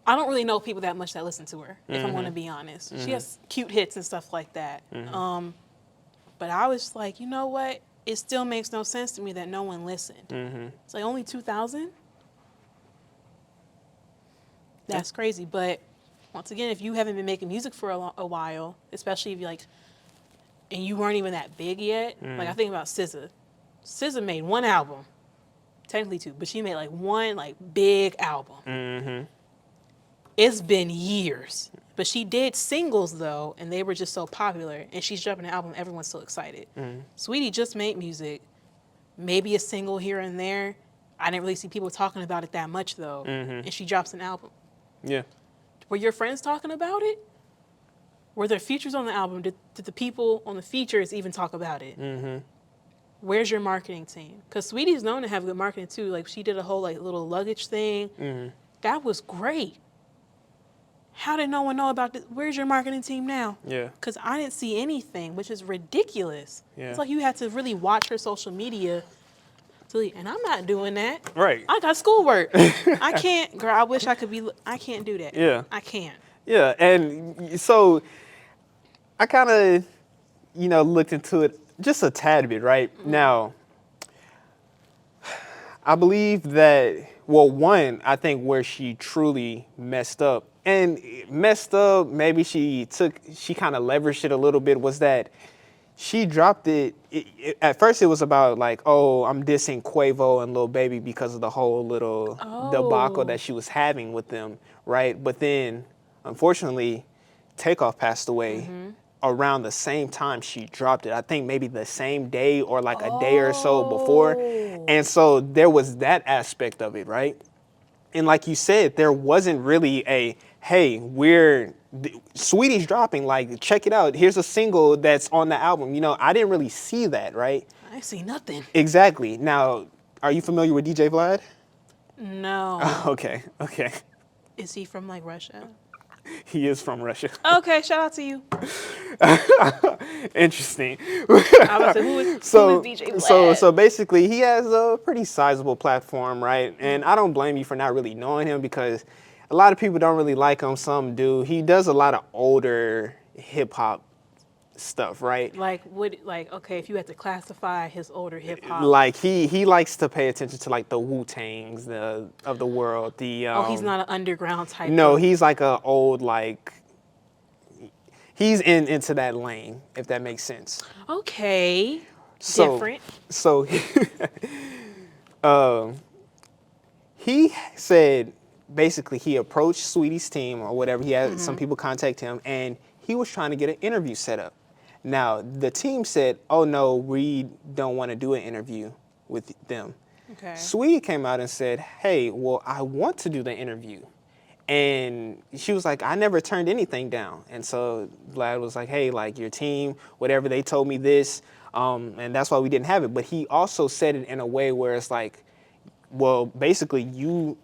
I don't really know people that much that listen to her, if I'm going to be honest. She has cute hits and stuff like that. But I was like, you know what? It still makes no sense to me that no one listened. It's like only 2,000? That's crazy. But once again, if you haven't been making music for a while, especially if you like, and you weren't even that big yet, like I think about SZA. SZA made one album, technically two, but she made like one like big album. It's been years, but she did singles though, and they were just so popular. And she's dropping an album, everyone's so excited. Sweetie just made music, maybe a single here and there. I didn't really see people talking about it that much though. And she drops an album. Yeah. Were your friends talking about it? Were there features on the album? Did the people on the features even talk about it? Where's your marketing team? Because Sweetie's known to have good marketing too. Like she did a whole like little luggage thing. That was great. How did no one know about this? Where's your marketing team now? Yeah. Because I didn't see anything, which is ridiculous. Yeah. It's like you had to really watch her social media. And I'm not doing that. Right. I got schoolwork. I can't, girl, I wish I could be, I can't do that. Yeah. I can't. Yeah. And so I kind of, looked into it just a tad bit, right? Now, I believe that, well, one, I think where she truly messed up, and messed up, maybe she kind of leveraged it a little bit, was that she dropped at first it was about like, oh, I'm dissing Quavo and Lil Baby because of the whole little debacle Oh. that she was having with them, right? But then, unfortunately, Takeoff passed away around the same time she dropped it. I think maybe the same day or like a day or so before. Oh. And so there was that aspect of it, right? And like you said, there wasn't really a, hey, Sweetie's dropping, like, check it out. Here's a single that's on the album. I didn't really see that, right? I see nothing. Exactly. Now, are you familiar with DJ Vlad? No. Okay. Is he from like Russia? He is from Russia. Okay, shout out to you. Interesting. I was like, who is DJ Vlad? So basically, he has a pretty sizable platform, right? And I don't blame you for not really knowing him because a lot of people don't really like him. Some do. He does a lot of older hip hop stuff, right? Okay, if you had to classify his older hip hop. Like he likes to pay attention to like the Wu-Tangs of the world. He's not an underground type. No, he's like a old like. He's into that lane, if that makes sense. Okay. So, different. So he said basically he approached Sweetie's team or whatever. He had some people contact him, and he was trying to get an interview set up. Now the team said, "Oh no, we don't want to do an interview with them." Okay. Sweetie came out and said, "Hey, well, I want to do the interview." And she was like, I never turned anything down. And so Vlad was like, hey, like your team, whatever, they told me this. And that's why we didn't have it. But he also said it in a way where it's like, well, basically you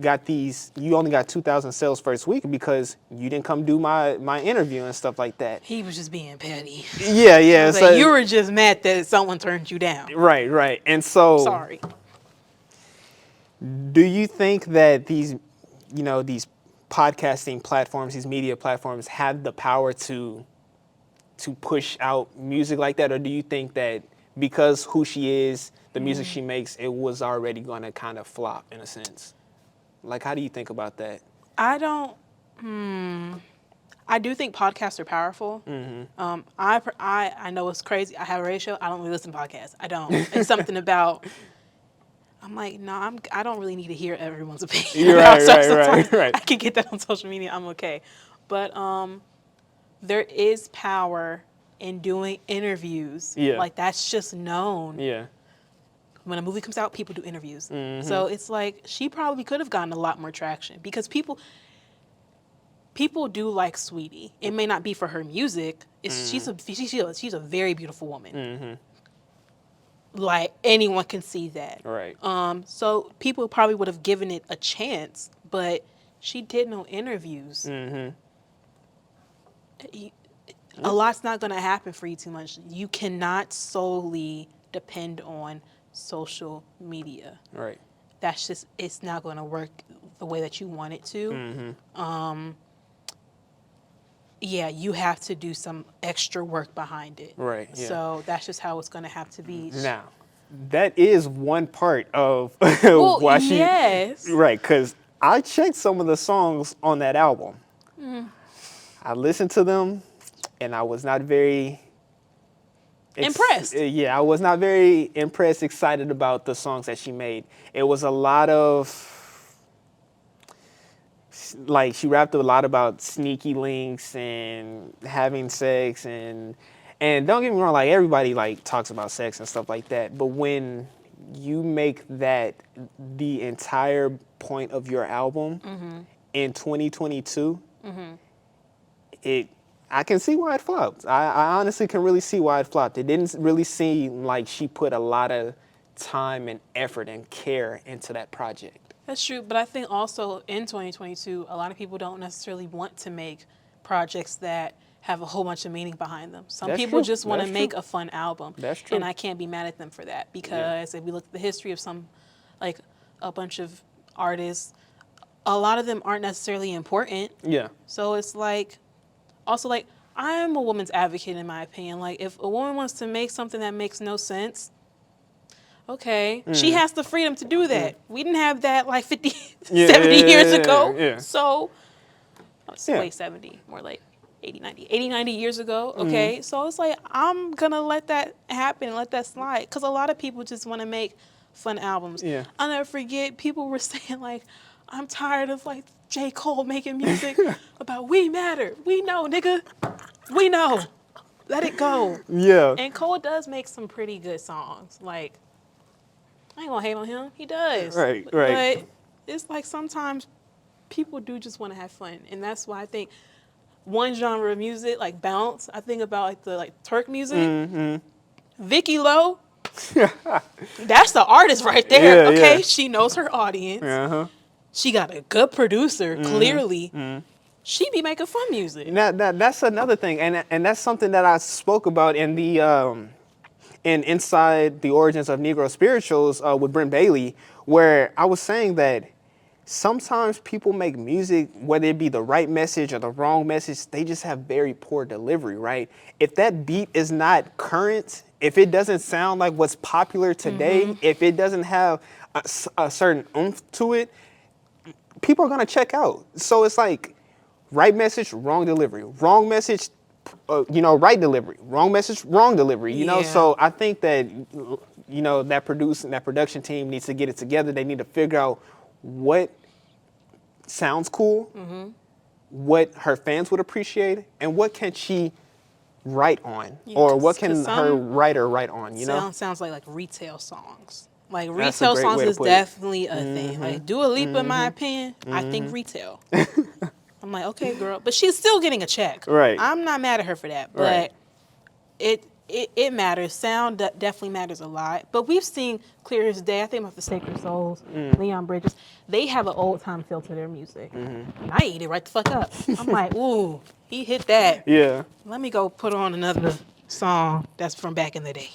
only got 2,000 sales first week because you didn't come do my interview and stuff like that. He was just being petty. Yeah. So you were just mad that someone turned you down. Right. And so. Sorry. Do you think that these podcasting platforms, these media platforms have the power to push out music like that? Or do you think that because who she is, the music she makes, it was already going to kind of flop in a sense? Like, how do you think about that? I do think podcasts are powerful. I know it's crazy. I have a radio show. I don't really listen to podcasts. I don't. It's something about... I'm like, no, I don't really need to hear everyone's opinion. Right. I can get that on social media. I'm okay. But there is power in doing interviews. Yeah. Like, that's just known. Yeah. When a movie comes out, people do interviews. So it's like, she probably could have gotten a lot more traction because people do like Sweetie. It may not be for her music. She's a very beautiful woman. Like, anyone can see that. Right. So people probably would have given it a chance, but she did no interviews. A lot's not going to happen for you too much. You cannot solely depend on social media. Right. That's just, it's not going to work the way that you want it to. Yeah, you have to do some extra work behind it. Right. Yeah. So that's just how it's going to have to be. Now, that is one part of Well, why she... yes. Right, because I checked some of the songs on that album. I listened to them, and I was not very... impressed. Yeah, I was not very impressed, excited about the songs that she made. It was a lot of... Like, she rapped a lot about sneaky links and having sex and don't get me wrong, like, everybody, like, talks about sex and stuff like that. But when you make that the entire point of your album in 2022, I can see why it flopped. I honestly can really see why it flopped. It didn't really seem like she put a lot of time and effort and care into that project. That's true, but I think also in 2022, a lot of people don't necessarily want to make projects that have a whole bunch of meaning behind them. Some people just want to make a fun album. That's true. And I can't be mad at them for that because if we look at the history of like a bunch of artists, a lot of them aren't necessarily important. Yeah. So it's like, also like, I'm a woman's advocate in my opinion. Like, if a woman wants to make something that makes no sense, Okay, she has the freedom to do that. We didn't have that like 50, Yeah, 70 yeah, years yeah, ago. yeah. So, Yeah. wait, 70, more like 80, 90 years ago. Okay, so it's like, I'm going to let that happen and let that slide. Because a lot of people just want to make fun albums. Yeah. I'll never forget, people were saying like, I'm tired of like J. Cole making music about we matter. We know, nigga. We know. Let it go. Yeah. And Cole does make some pretty good songs. Like, I ain't gonna hate on him. He does. Right, right. But it's like sometimes people do just want to have fun. And that's why I think one genre of music, like bounce, I think about like the Turk music. Vicky Lowe, that's the artist right there. Yeah, Okay, yeah. she knows her audience. Uh-huh. She got a good producer, clearly. She be making fun music. That's another thing, and that's something that I spoke about in the in Inside the Origins of Negro Spirituals with Brent Bailey, where I was saying that sometimes people make music, whether it be the right message or the wrong message, they just have very poor delivery, right? If that beat is not current, if it doesn't sound like what's popular today, if it doesn't have a certain oomph to it, people are gonna check out. So it's like right message, wrong delivery. Wrong message, right delivery. Wrong message, wrong delivery. Yeah. So I think that that production team needs to get it together. They need to figure out what sounds cool, what her fans would appreciate, and what can she write on, Yeah, or what 'cause can her writer write on. Sounds like retail songs. Like That's a retail great songs way to is put it. definitely a thing. Like Dua Lipa, in my opinion, I think retail. I'm like, okay, girl, but she's still getting a check. Right. I'm not mad at her for that, but Right. it matters. Sound definitely matters a lot. But we've seen clear as day. I think about the Sacred Souls, Leon Bridges. They have an old time feel to their music. And I eat it right the fuck up. I'm like, ooh, he hit that. Yeah. Let me go put on another song that's from back in the day,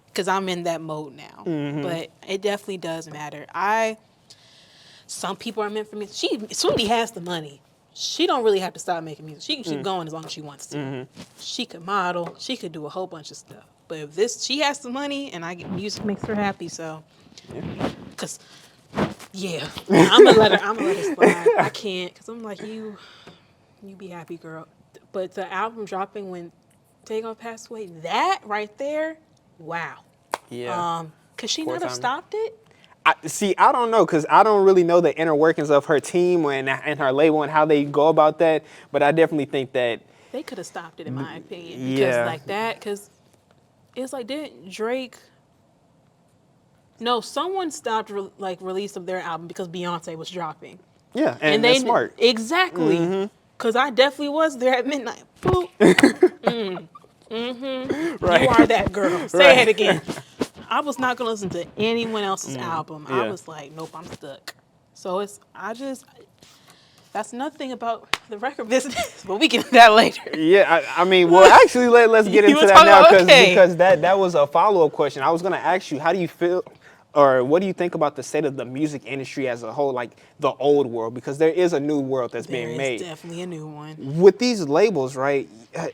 because I'm in that mode now. But it definitely does matter. Some people are meant for me. Sweetie has the money. She don't really have to stop making music. She can keep going as long as she wants to. She could model. She could do a whole bunch of stuff. But if she has the money, and music makes her happy. So, cause I'm gonna let her slide. I can't, cause I'm like, you be happy, girl. But the album dropping when Takeoff passed away, that right there, wow. Yeah. Could she Poor not have timing. stopped it? I don't know, because I don't really know the inner workings of her team and her label and how they go about that. But I definitely think that They could have stopped it, in my opinion. Because yeah. like that, because it's like, didn't Drake... No, someone stopped release of their album because Beyonce was dropping. Yeah, and that's smart. Exactly. Because I definitely was there at midnight. Boop. Right. You are that girl. Say Right. it again. I was not going to listen to anyone else's album. I yeah. was like, nope, I'm stuck. So that's nothing about the record business, but we get to that later. Yeah, I mean, well, actually, let's get You into wanna that talk now, about- okay. because that was a follow-up question. I was going to ask you, how do you feel, or what do you think about the state of the music industry as a whole, like the old world? Because there is a new world that's being made. There is definitely a new one. With these labels, right,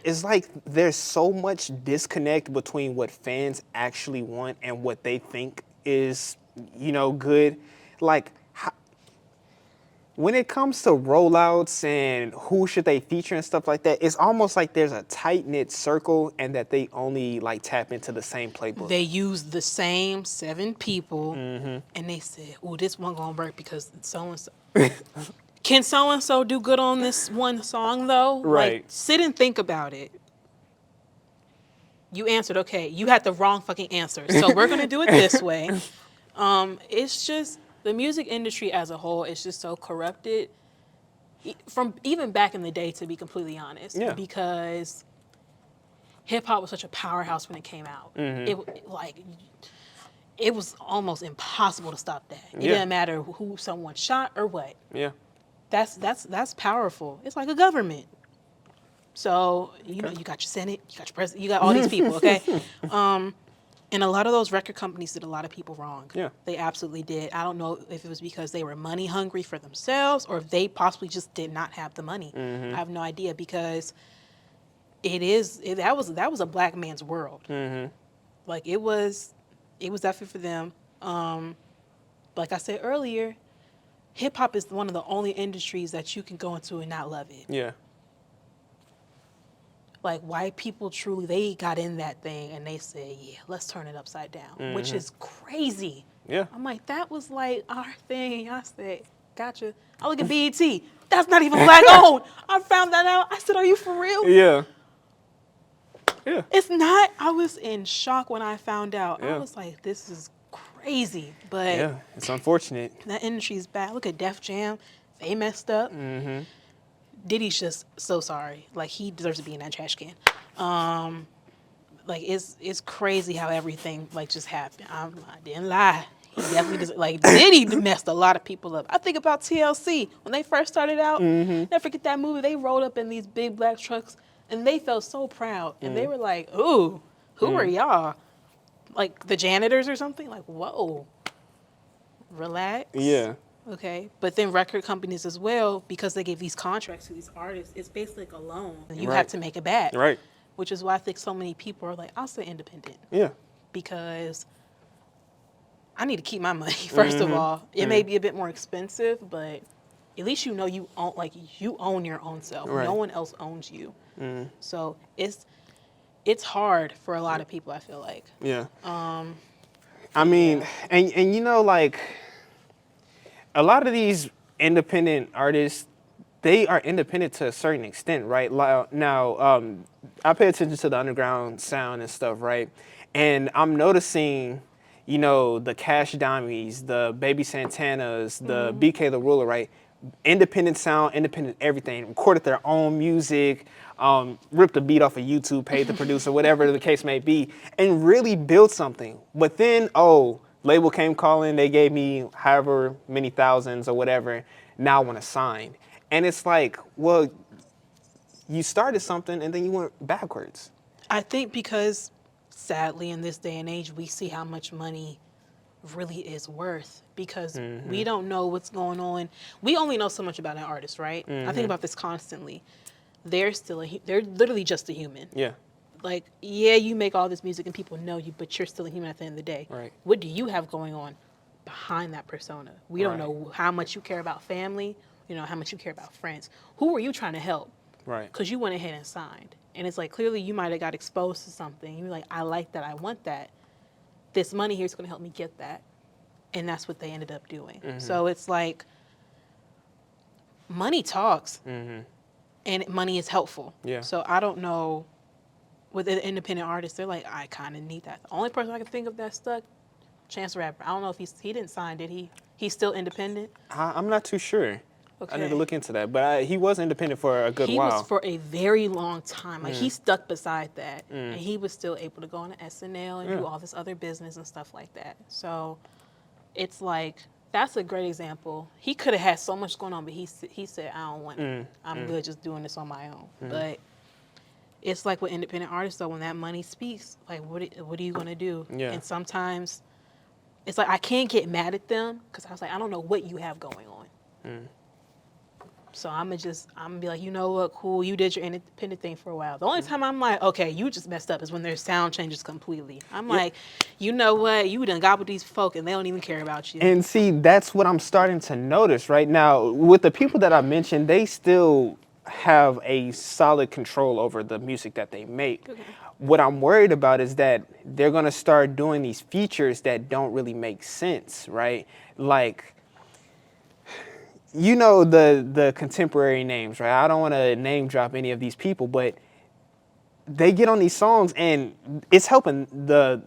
it's like there's so much disconnect between what fans actually want and what they think is, good. Like, when it comes to rollouts and who should they feature and stuff like that, it's almost like there's a tight-knit circle and that they only like tap into the same playbook. They used the same 7 people, and they said, "Oh, this one gonna work because so and so." Can so and so do good on this one song though? Right. Like, sit and think about it. You answered okay. You had the wrong fucking answer. So we're gonna do it this way. It's just the music industry as a whole is just so corrupted. From even back in the day, to be completely honest, Yeah. because hip hop was such a powerhouse when it came out. It was almost impossible to stop that. It Yeah. didn't matter who someone shot or what. Yeah. That's powerful. It's like a government. So you got your Senate, you got your president, you got all these people. Okay, and a lot of those record companies did a lot of people wrong. Yeah. They absolutely did. I don't know if it was because they were money hungry for themselves or if they possibly just did not have the money. I have no idea, because that was a black man's world. Like, it was it was definitely for them. Like I said earlier, hip hop is one of the only industries that you can go into and not love it. Yeah. Like white people truly, they got in that thing and they said, yeah, let's turn it upside down, which is crazy. Yeah. I'm like, that was like our thing. I said, gotcha. I look at BET. That's not even black owned. I found that out. I said, are you for real? Yeah. Yeah. It's not. I was in shock when I found out. I Yeah. was like, this is crazy. But Yeah. It's unfortunate. that industry's bad. Look at Def Jam. They messed up. Diddy's just so sorry. Like, he deserves to be in that trash can. Like, it's crazy how everything, like, just happened. I didn't lie. He definitely does. Like, Diddy messed a lot of people up. I think about TLC. When they first started out, never forget that movie. They rolled up in these big black trucks, and they felt so proud. And they were like, ooh, who are y'all? Like, the janitors or something? Like, whoa. Relax. Yeah. Okay, but then record companies as well, because they give these contracts to these artists, it's basically like a loan. You have to make it back. Right. Which is why I think so many people are like, I'll say independent. Yeah. Because I need to keep my money, first of all. It may be a bit more expensive, but at least you know you own, like, you own your own self. Right. No one else owns you. So it's hard for a lot of people, I feel like. Yeah. I mean, and you know, like, a lot of these independent artists, they are independent to a certain extent, right? Now, I pay attention to the underground sound and stuff, right? And I'm noticing, you know, the Cash Dummies, the Baby Santanas, the BK the Ruler, right? Independent sound, independent everything. Recorded their own music, ripped a beat off of YouTube, paid the producer, whatever the case may be, and really built something. But then, label came calling, they gave me however many thousands or whatever, now I want to sign. And it's like, well, you started something and then you went backwards. I think because, sadly, in this day and age, we see how much money really is worth, because we don't know what's going on. We only know so much about an artist, right? I think about this constantly. They're literally just a human. Yeah. Like, yeah, you make all this music and people know you, but you're still a human at the end of the day. Right. What do you have going on behind that persona? We don't Right. know how much you care about family, how much you care about friends. Who are you trying to help? Right. Because you went ahead and signed. And it's like, clearly you might have got exposed to something. You're like, I like that, I want that. This money here is going to help me get that. And that's what they ended up doing. So it's like, money talks. And money is helpful. Yeah. So I don't know, with an independent artist, they're like, I kind of need that. The only person I can think of that stuck, Chance the Rapper. I don't know if he didn't sign, did he? He's still independent? I'm not too sure. Okay. I need to look into that. But he was independent for a good while. He was for a very long time. Like, he stuck beside that. And he was still able to go on to SNL and do all this other business and stuff like that. So it's like, that's a great example. He could have had so much going on, but he said, I don't want it. I'm good just doing this on my own. But it's like with independent artists, though, when that money speaks, like, what are you going to do? Yeah. And sometimes it's like, I can't get mad at them, because I was like, I don't know what you have going on. So I'm going to be like, you know what, cool, you did your independent thing for a while. The only time I'm like, okay, you just messed up is when their sound changes completely. I'm like, you know what, you done got with these folk and they don't even care about you. And see, that's what I'm starting to notice right now. With the people that I mentioned, they still have a solid control over the music that they make. Okay. What I'm worried about is that they're going to start doing these features that don't really make sense, right? Like, the contemporary names, right? I don't want to name drop any of these people, but they get on these songs and it's helping the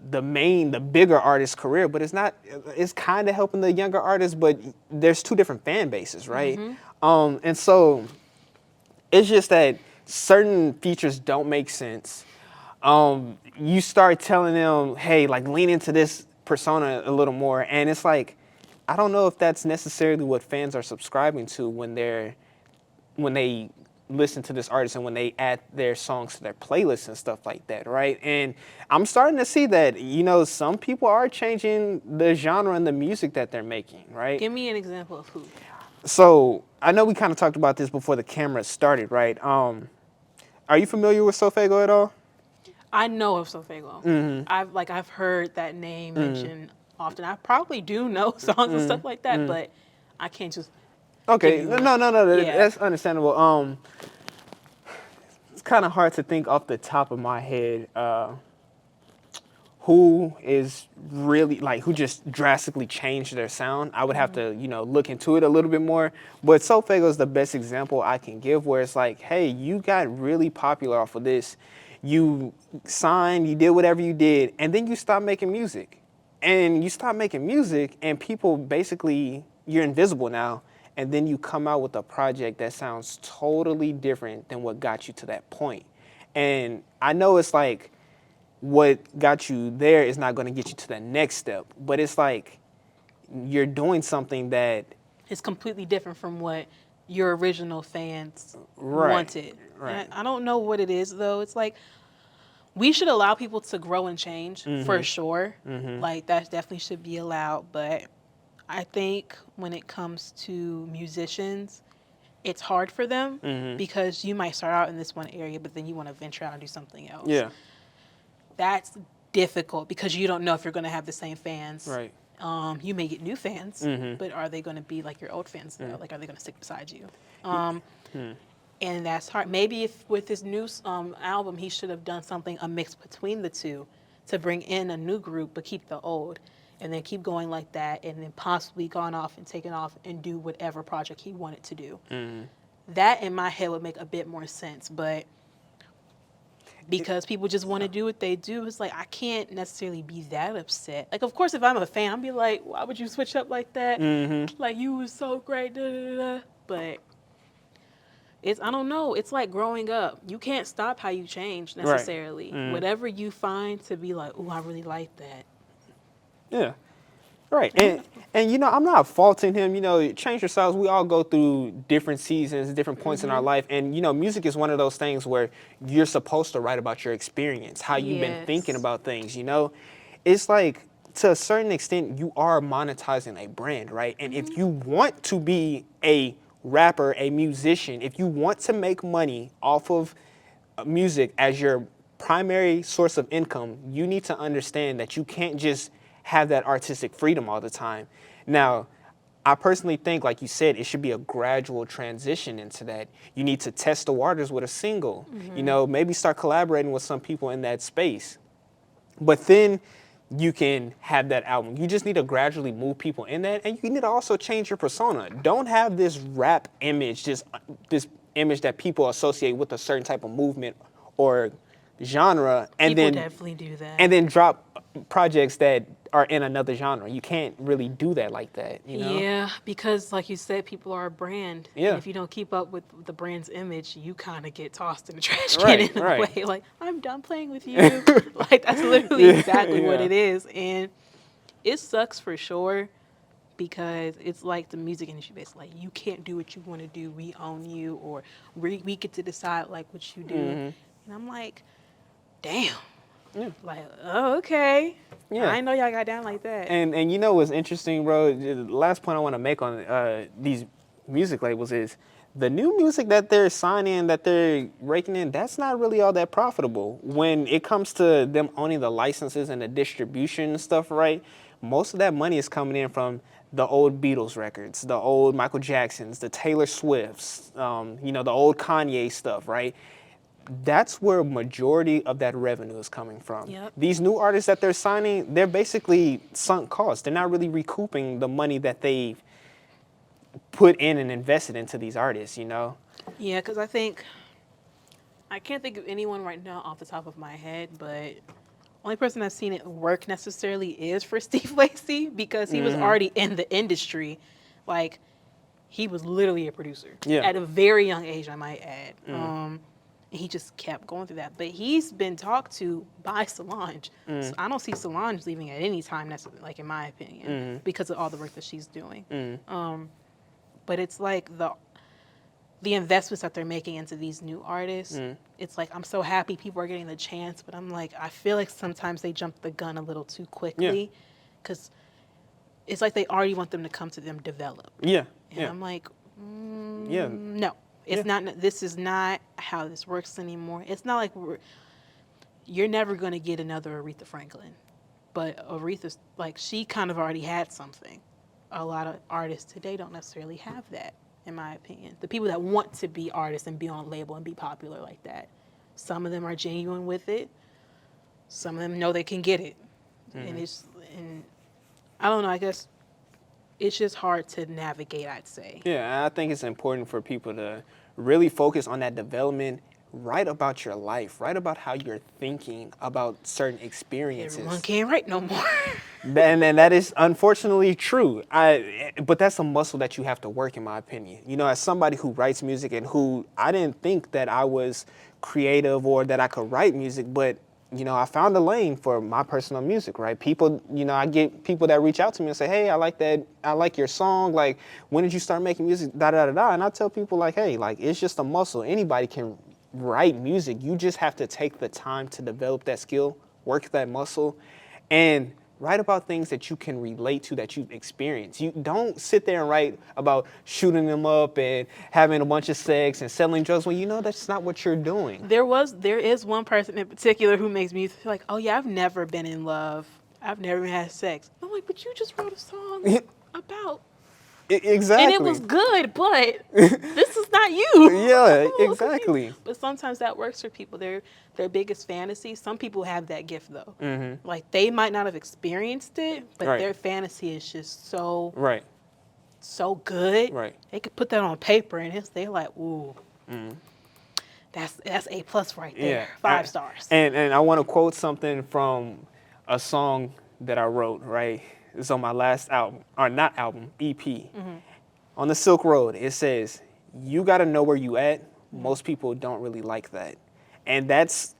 bigger artist's career, but it's kind of helping the younger artists, but there's two different fan bases, right? And so it's just that certain features don't make sense. You start telling them, hey, like, lean into this persona a little more, and it's like, I don't know if that's necessarily what fans are subscribing to when they listen to this artist and when they add their songs to their playlists and stuff like that, right? And I'm starting to see that, some people are changing the genre and the music that they're making, right? Give me an example of who. So I know we kind of talked about this before the camera started, right? Are you familiar with Sofego at all? I know of Sofego. I've heard that name mentioned often. I probably do know songs and stuff like that, but I can't just give Okay, you no, yeah. that's understandable. It's kind of hard to think off the top of my head who is really like who just drastically changed their sound. I would have to, look into it a little bit more. But Soulfago is the best example I can give where it's like, hey, you got really popular off of this. You signed, you did whatever you did, and then you stopped making music. And you stop making music, and people basically, you're invisible now. And then you come out with a project that sounds totally different than what got you to that point. And I know it's like, what got you there is not going to get you to the next step. But it's like you're doing something that It's completely different from what your original fans right, wanted. right, And I don't know what it is though. It's like we should allow people to grow and change for sure. Like that definitely should be allowed. But I think when it comes to musicians, it's hard for them because you might start out in this one area, but then you want to venture out and do something else. yeah, That's difficult because you don't know if you're going to have the same fans. right, You may get new fans, but are they going to be like your old fans though? Like, are they going to stick beside you? And that's hard. Maybe if with his new album, he should have done something a mix between the two to bring in a new group, but keep the old, and then keep going like that, and then possibly gone off and taken off and do whatever project he wanted to do. That in my head would make a bit more sense, but because people just want to do what they do, it's like I can't necessarily be that upset. Like, of course, if I'm a fan, I'll be like, why would you switch up like that? Like, you was so great, da, da, da. But I don't know. It's like growing up. You can't stop how you change necessarily. Whatever you find to be like, oh, I really like that. yeah. Right, and I'm not faulting him. Change your styles. We all go through different seasons, different points in our life, and music is one of those things where you're supposed to write about your experience, how you've been thinking Yes. about things. It's like to a certain extent you are monetizing a brand, right? And if you want to be a rapper, a musician, if you want to make money off of music as your primary source of income, you need to understand that you can't just have that artistic freedom all the time. Now, I personally think, like you said, it should be a gradual transition into that. You need to test the waters with a single, maybe start collaborating with some people in that space. But then you can have that album. You just need to gradually move people in that, and you need to also change your persona. Don't have this rap image, this image that people associate with a certain type of movement or genre, and People then definitely do that. drop projects that are in another genre. You can't really do that like that. Yeah, because like you said, people are a brand. Yeah. And if you don't keep up with the brand's image, you kind of get tossed in the trash can Right, in a right. way. Like, I'm done playing with you. Like, that's literally exactly what yeah. it is. And it sucks for sure because it's like the music industry basically. Like, you can't do what you want to do. We own you, or we get to decide like what you do. And I'm like, damn. Yeah. Like, oh, okay. Yeah. I didn't know y'all got down like that. And what's interesting, bro? The last point I want to make on these music labels is the new music that they're signing, that they're raking in. That's not really all that profitable when it comes to them owning the licenses and the distribution and stuff. Right? Most of that money is coming in from the old Beatles records, the old Michael Jacksons, the Taylor Swifts, the old Kanye stuff. Right? That's where majority of that revenue is coming from. Yep. These new artists that they're signing, they're basically sunk costs. They're not really recouping the money that they've put in and invested into these artists. Yeah, because I can't think of anyone right now off the top of my head, but only person I've seen it work necessarily is for Steve Lacy because he was already in the industry. Like, he was literally a producer at a very young age, I might add. He just kept going through that. But he's been talked to by Solange. So I don't see Solange leaving at any time, necessarily, like in my opinion, because of all the work that she's doing. But it's like the investments that they're making into these new artists. It's like, I'm so happy people are getting the chance, but I'm like, I feel like sometimes they jump the gun a little too quickly because it's like they already want them to come to them develop. Yeah. And I'm like, Yeah. no. It's not. This is not how this works anymore. It's not like you're never going to get another Aretha Franklin. But Aretha's, like, she kind of already had something. A lot of artists today don't necessarily have that, in my opinion. The people that want to be artists and be on a label and be popular like that, some of them are genuine with it. Some of them know they can get it. And I don't know, I guess it's just hard to navigate, I'd say. Yeah, I think it's important for people to really focus on that development, write about your life, write about how you're thinking about certain experiences. Everyone can't write no more. And that is unfortunately true. But that's a muscle that you have to work, in my opinion. You know, as somebody who writes music and who I didn't think that I was creative or that I could write music, but you know, I found a lane for my personal music, right? People, you know, I get people that reach out to me and say, hey, I like that. I like your song. Like, when did you start making music? Da, da, da, da. And I tell people like, hey, like, it's just a muscle. Anybody can write music. You just have to take the time to develop that skill, work that muscle, and write about things that you can relate to, that you've experienced. You don't sit there and write about shooting them up and having a bunch of sex and selling drugs when you know that's not what you're doing. There is one person in particular who makes me feel like, oh yeah, I've never been in love. I've never had sex. I'm like, but you just wrote a song about. Exactly. And it was good, but this is not you. Yeah, exactly. But sometimes that works for people. Their biggest fantasy. Some people have that gift though. Mm-hmm. Like they might not have experienced it, but their fantasy is just so so good. Right. They could put that on paper, and they're like, ooh, that's A+ right there. Yeah. 5 stars. And I want to quote something from a song that I wrote. Right. It's on my last album, or not album, EP. Mm-hmm. On the Silk Road, it says, you got to know where you at. Most people don't really like that. And that's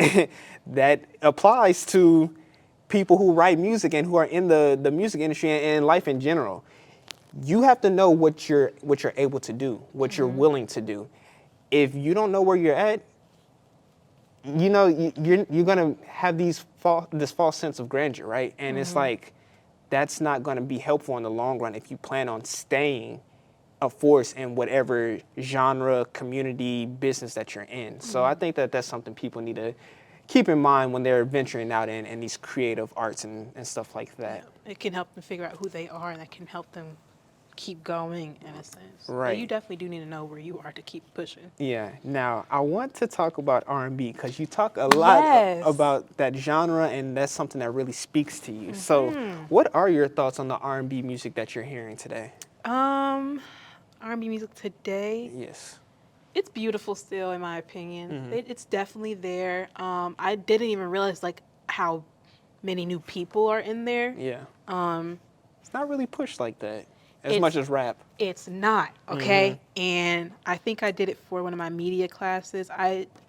that applies to people who write music and who are in the music industry and life in general. You have to know what you're able to do, what you're willing to do. If you don't know where you're at, you know, you're going to have this false sense of grandeur, right? And it's like, that's not going to be helpful in the long run if you plan on staying a force in whatever genre, community, business that you're in. So I think that that's something people need to keep in mind when they're venturing out in these creative arts and stuff like that. Yeah. It can help them figure out who they are, and that can help them keep going in a sense. Right. But you definitely do need to know where you are to keep pushing. Yeah. Now, I want to talk about R&B because you talk a lot about that genre, and that's something that really speaks to you. So what are your thoughts on the R&B music that you're hearing today? R&B music today, Yes. it's beautiful still, in my opinion. It's definitely there. I didn't even realize like how many new people are in there. Yeah. It's not really pushed like that as much as rap. It's not, okay? And I think I did it for one of my media classes.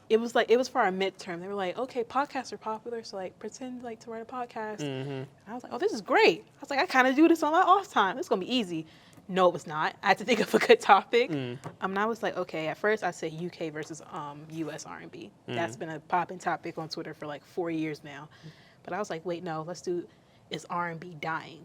It was for our midterm. They were like, okay, podcasts are popular, so like pretend like to write a podcast. And I was like, oh, this is great. I was like, I kind of do this on my off time. It's gonna be easy. No, it was not. I had to think of a good topic. And I was like, okay, at first I said UK versus US R&B. That's been a popping topic on Twitter for like 4 years now. But I was like, wait, no, let's do, is R&B dying?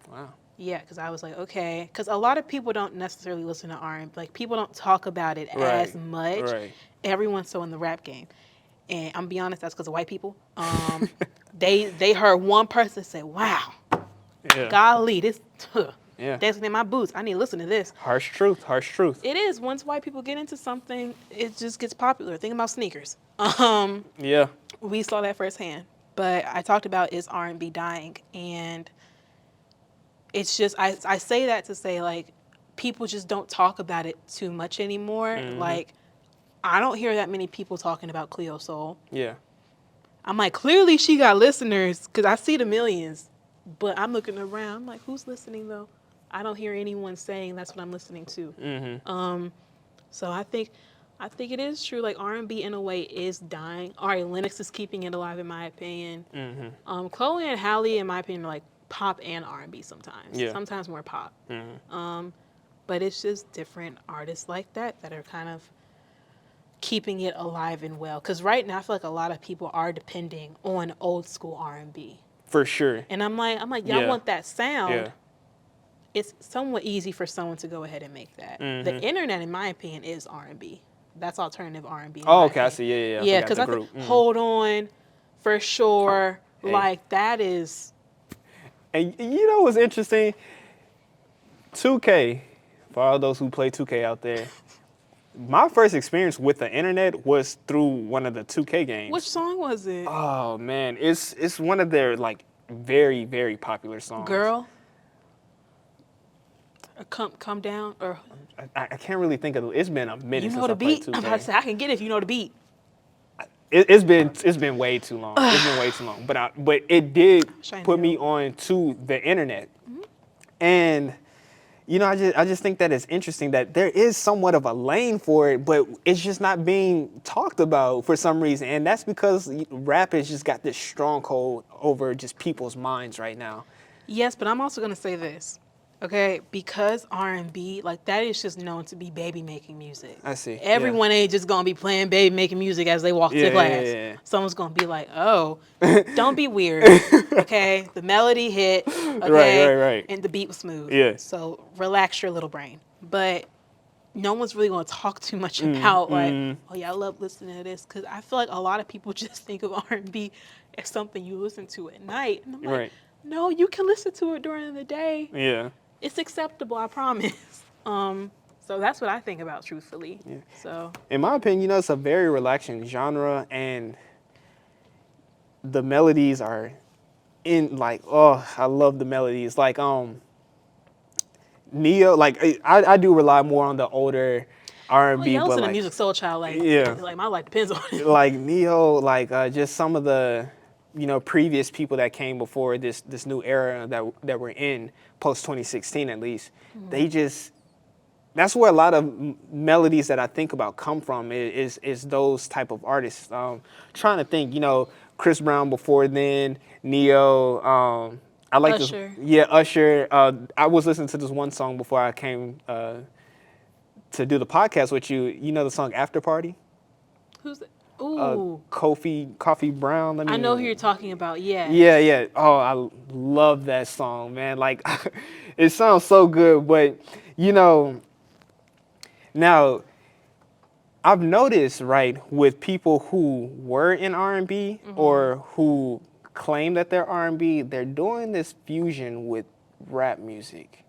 Wow. Yeah, because I was like, okay, because a lot of people don't necessarily listen to R&B. Like, people don't talk about it as much. Right. Everyone's so in the rap game. And I'm gonna be honest, that's because of white people. They heard one person say, wow, golly, this, dancing in my boots. I need to listen to this. Harsh truth, harsh truth. It is. Once white people get into something, it just gets popular. Think about sneakers. Yeah. We saw that firsthand. But I talked about, is R&B dying? And it's just, I say that to say, like, people just don't talk about it too much anymore. Like, I don't hear that many people talking about Cleo Soul. Yeah. I'm like, clearly she got listeners, because I see the millions. But I'm looking around, I'm like, who's listening, though? I don't hear anyone saying that's what I'm listening to. So I think it is true. Like, R&B in a way is dying. Ari Lennox is keeping it alive, in my opinion. Chloe and Halle, in my opinion, are like pop and R&B sometimes. Yeah. Sometimes more pop. But it's just different artists like that are kind of keeping it alive and well. Because right now, I feel like a lot of people are depending on old school R&B. For sure. And I'm like, y'all want that sound. Yeah. It's somewhat easy for someone to go ahead and make that. The internet, in my opinion, is R&B. That's alternative R&B. Oh, okay, I see. Yeah. Yeah, because I think Hold On, For sure. Hey. Like, that is. And you know what's interesting? 2K, for all those who play 2K out there, my first experience with the internet was through one of the 2K games. Which song was it? Oh man, it's one of their like very very popular songs. Girl? Or come down? Or I can't really think of it. It's been a minute you know since the I played beat? 2K. I'm about to say, I can get it if you know the beat. It's been way too long. It's been way too long. But it did Shiny put me Hill. on to the internet, and you know I just think that it's interesting that there is somewhat of a lane for it, but it's just not being talked about for some reason, and that's because rap has just got this stronghold over just people's minds right now. Yes, but I'm also going to say this. Okay, because R&B, like that is just known to be baby making music. I see. Everyone ain't just gonna be playing baby making music as they walk to class. Yeah. Someone's gonna be like, "Oh, don't be weird." Okay, the melody hit. Okay, Right. and the beat was smooth. Yeah. So relax your little brain. But no one's really gonna talk too much about like, "Oh yeah, I love listening to this," because I feel like a lot of people just think of R&B as something you listen to at night, and I'm like, Right. no, you can listen to it during the day. Yeah. It's acceptable, I promise. So that's what I think about, truthfully. Yeah. So In my opinion, you know, it's a very relaxing genre, and the melodies are in like, oh, I love the melodies. Like Neo, like I do rely more on the older oh R&B, yeah, I but listen to like Music Soul Child yeah, like my life depends on it. like Neo, like just some of the previous people that came before this new era that we're in post 2016 at least. They just that's where a lot of melodies that I think about come from is those type of artists. Trying to think, Chris Brown before then, Neo. I like Usher. this. Yeah, Usher. I was listening to this one song before I came to do the podcast with you. You know the song After Party? Who's that? Ooh. Coffee Brown. Let me. I know who you're talking about, yes. Yeah. Oh, I love that song, man. Like, it sounds so good, but now I've noticed, right, with people who were in R&B or who claim that they're R&B, they're doing this fusion with rap music.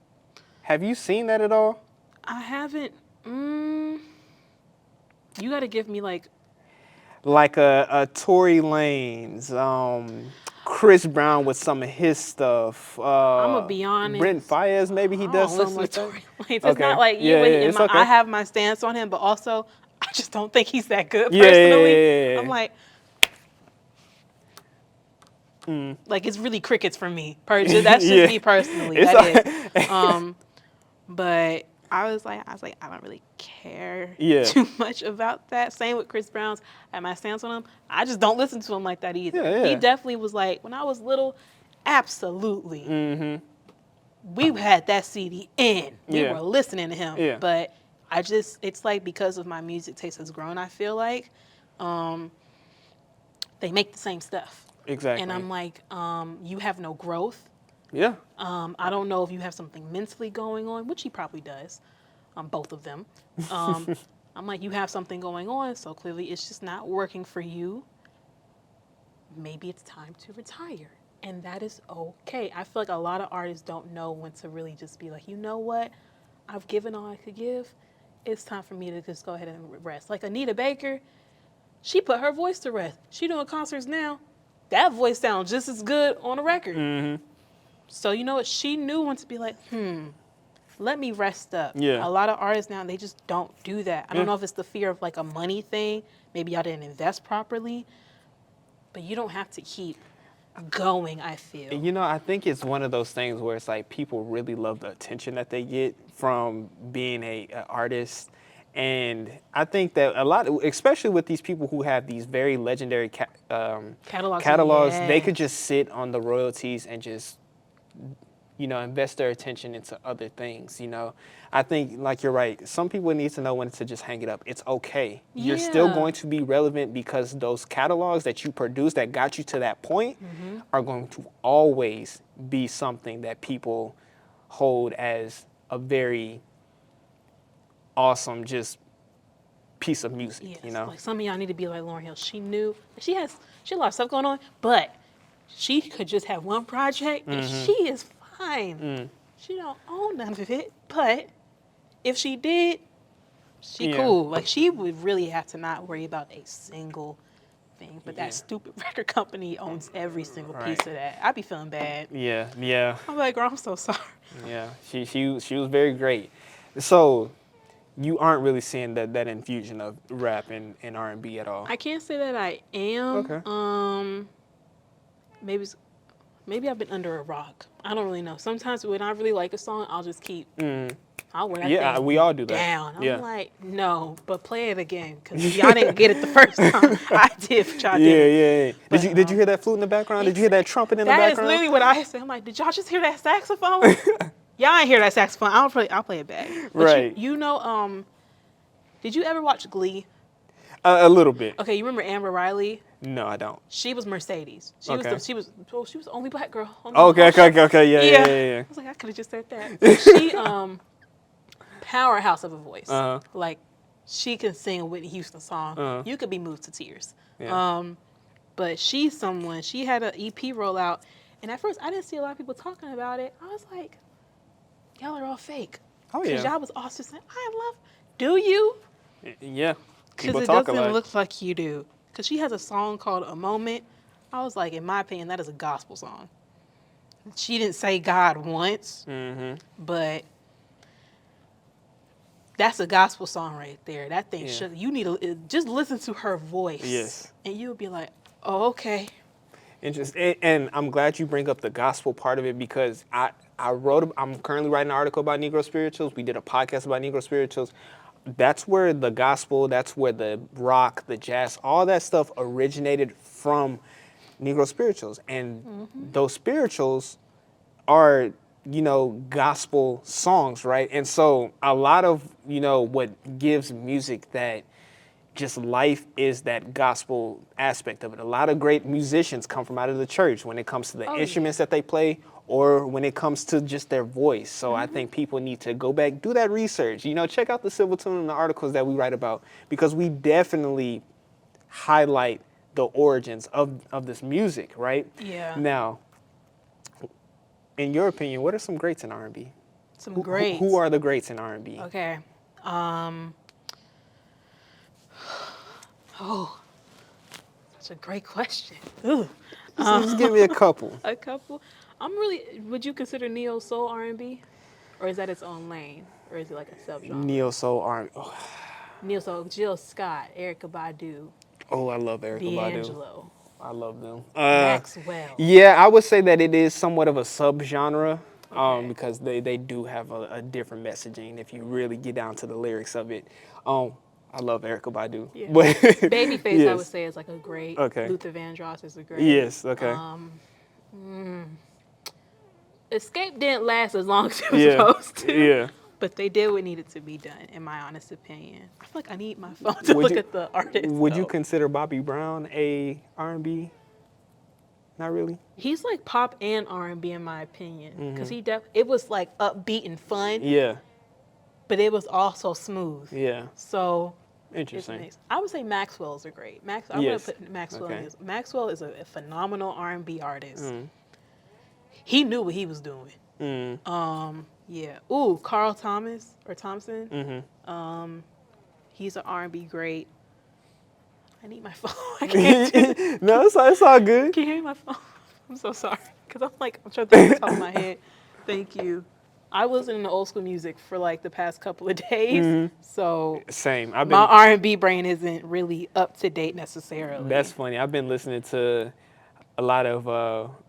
Have you seen that at all? I haven't. You got to give me like. Like a Tory Lanez, Chris Brown with some of his stuff. I'm gonna be honest. Brent Faiyaz, maybe he I does don't something listen like to that. Tory Lanez. It's Okay. not like Yeah, it's okay. I have my stance on him, but also I just don't think he's that good Yeah, personally. yeah. I'm like. Like it's really crickets for me. That's just Yeah. me personally. It's That is. But I was like, I don't really care Yeah. too much about that. Same with Chris Brown's. I have my stance on him. I just don't listen to him like that either. Yeah. He definitely was like when I was little. Absolutely. We had that CD in. We Yeah. were listening to him. Yeah. But it's like because of my music taste has grown. I feel like they make the same stuff. Exactly. And I'm like, you have no growth. Yeah. I don't know if you have something mentally going on, which he probably does, both of them. I'm like, you have something going on, so clearly it's just not working for you. Maybe it's time to retire. And that is okay. I feel like a lot of artists don't know when to really just be like, you know what? I've given all I could give. It's time for me to just go ahead and rest. Like Anita Baker, she put her voice to rest. She doing concerts now. That voice sounds just as good on a record. So you know what? She knew when to be like, let me rest up. Yeah. A lot of artists now, they just don't do that. I don't know if it's the fear of like a money thing. Maybe y'all didn't invest properly. But you don't have to keep going, I feel. I think it's one of those things where it's like people really love the attention that they get from being an artist. And I think that a lot, especially with these people who have these very legendary catalogs, they could just sit on the royalties and just, invest their attention into other things. I think, like you're right, some people need to know when to just hang it up. It's okay. You're still Yeah. going to be relevant because those catalogs that you produced that got you to that point are going to always be something that people hold as a very awesome just piece of music. Yes. Like some of y'all need to be like Lauryn Hill. She She had a lot of stuff going on, but she could just have one project and she is fine. She don't own none of it, but if she did, she cool. Like, she would really have to not worry about a single thing. But that stupid record company owns every single piece of that. I'd be feeling bad. Yeah. I'm like, girl, I'm so sorry. Yeah. She was very great. So you aren't really seeing that infusion of rap and R&B at all. I can't say that I am. Okay. Maybe I've been under a rock. I don't really know. Sometimes when I really like a song, I'll just keep. I'll wear that thing we all do that. down. I'm Yeah. like, no, but play it again because y'all didn't get it the first time. I did, but y'all didn't. Yeah. But, Did you hear that flute in the background? Did you hear that trumpet in the That is background? literally what I said. I'm like, did y'all just hear that saxophone? Y'all ain't hear that saxophone. I'll play it back. But Right. You know, did you ever watch Glee? A little bit. Okay, you remember Amber Riley? No, I don't. She was Mercedes. She Okay. was the only black girl. On Okay. Yeah. I was like, I could have just said that. But she powerhouse of a voice. Like, she can sing a Whitney Houston song. You could be moved to tears. Yeah. But she's someone. She had an EP rollout, and at first I didn't see a lot of people talking about it. I was like, y'all are all fake. Oh Because yeah. y'all was also saying, I love. Do you? Yeah. Because People it talk doesn't alike. look like you do. Because she has a song called A Moment. I was like, in my opinion, that is a gospel song. She didn't say God once, but that's a gospel song right there. That thing should. You need to just listen to her voice. Yes. And you'll be like, oh, okay. Interesting. And I'm glad you bring up the gospel part of it because I'm currently writing an article about Negro spirituals. We did a podcast about Negro spirituals. That's where the gospel, that's where the rock, the jazz, all that stuff originated from Negro spirituals. And those spirituals are, gospel songs, right? And so a lot of, what gives music that just life is that gospel aspect of it. A lot of great musicians come from out of the church when it comes to the instruments that they play or when it comes to just their voice. So I think people need to go back, do that research, check out the civil tune and the articles that we write about because we definitely highlight the origins of this music, right? Yeah. Now, in your opinion, what are some greats in R&B? Some greats. Who are the greats in R&B? Okay. Oh, that's a great question. Ooh. Just give me a couple. A couple. Would you consider neo soul R&B? Or is that its own lane? Or is it like a subgenre? Neo soul R&B. Neo soul, Jill Scott, Erykah Badu. Oh, I love Erykah Badu. D'Angelo. I love them. Maxwell. Yeah, I would say that it is somewhat of a subgenre Okay. because they do have a different messaging if you really get down to the lyrics of it. I love Erykah Badu. Yeah. But Babyface, yes. I would say, is like a great. Okay. Luther Vandross is a great. Yes, okay. Escape didn't last as long as it was supposed to. Yeah. But they did what needed to be done, in my honest opinion. I feel like I need my phone to look at the artist. Would you consider Bobby Brown a R&B? Not really. He's like pop and R&B in my opinion, because it was like upbeat and fun. Yeah. But it was also smooth. Yeah. So interesting. I would say Maxwell's a great. I'm gonna put Maxwell in this. Maxwell is a phenomenal R&B artist. He knew what he was doing. Yeah. Ooh, Carl Thomas or Thompson. He's an R&B great. I need my phone. I can't do it. No, it's all good. Can you hear me my phone? I'm so sorry. Because I'm trying to think off the top of my head. Thank you. I was listening to old school music for like the past couple of days. So Same. my R&B brain isn't really up to date necessarily. That's funny. I've been listening to a lot of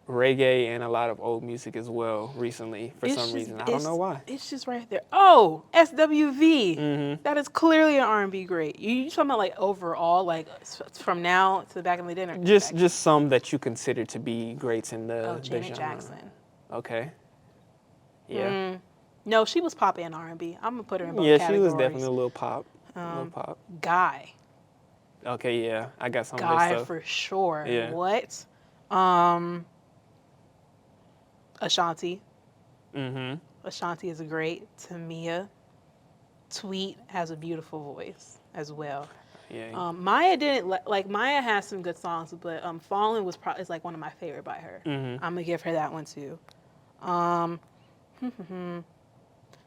reggae and a lot of old music as well recently for some reason. I don't know why. It's just right there. Oh, SWV. That is clearly an R&B great. You talking about like overall, like from now to the back in the day? Just some that you consider to be greats in the Janet genre. Jackson. Okay. Yeah. No, she was pop and R&B. I'm gonna put her in both categories. Yeah, she was definitely a little pop. Guy. Okay, yeah, I got some of Guy this stuff. for sure. Yeah. What? Ashanti. Ashanti is great. Tamia. Tweet has a beautiful voice as well. Yeah. Maya didn't like Maya has some good songs, but Fallen is like one of my favorite by her. Mm-hmm. I'm gonna give her that one too. Um,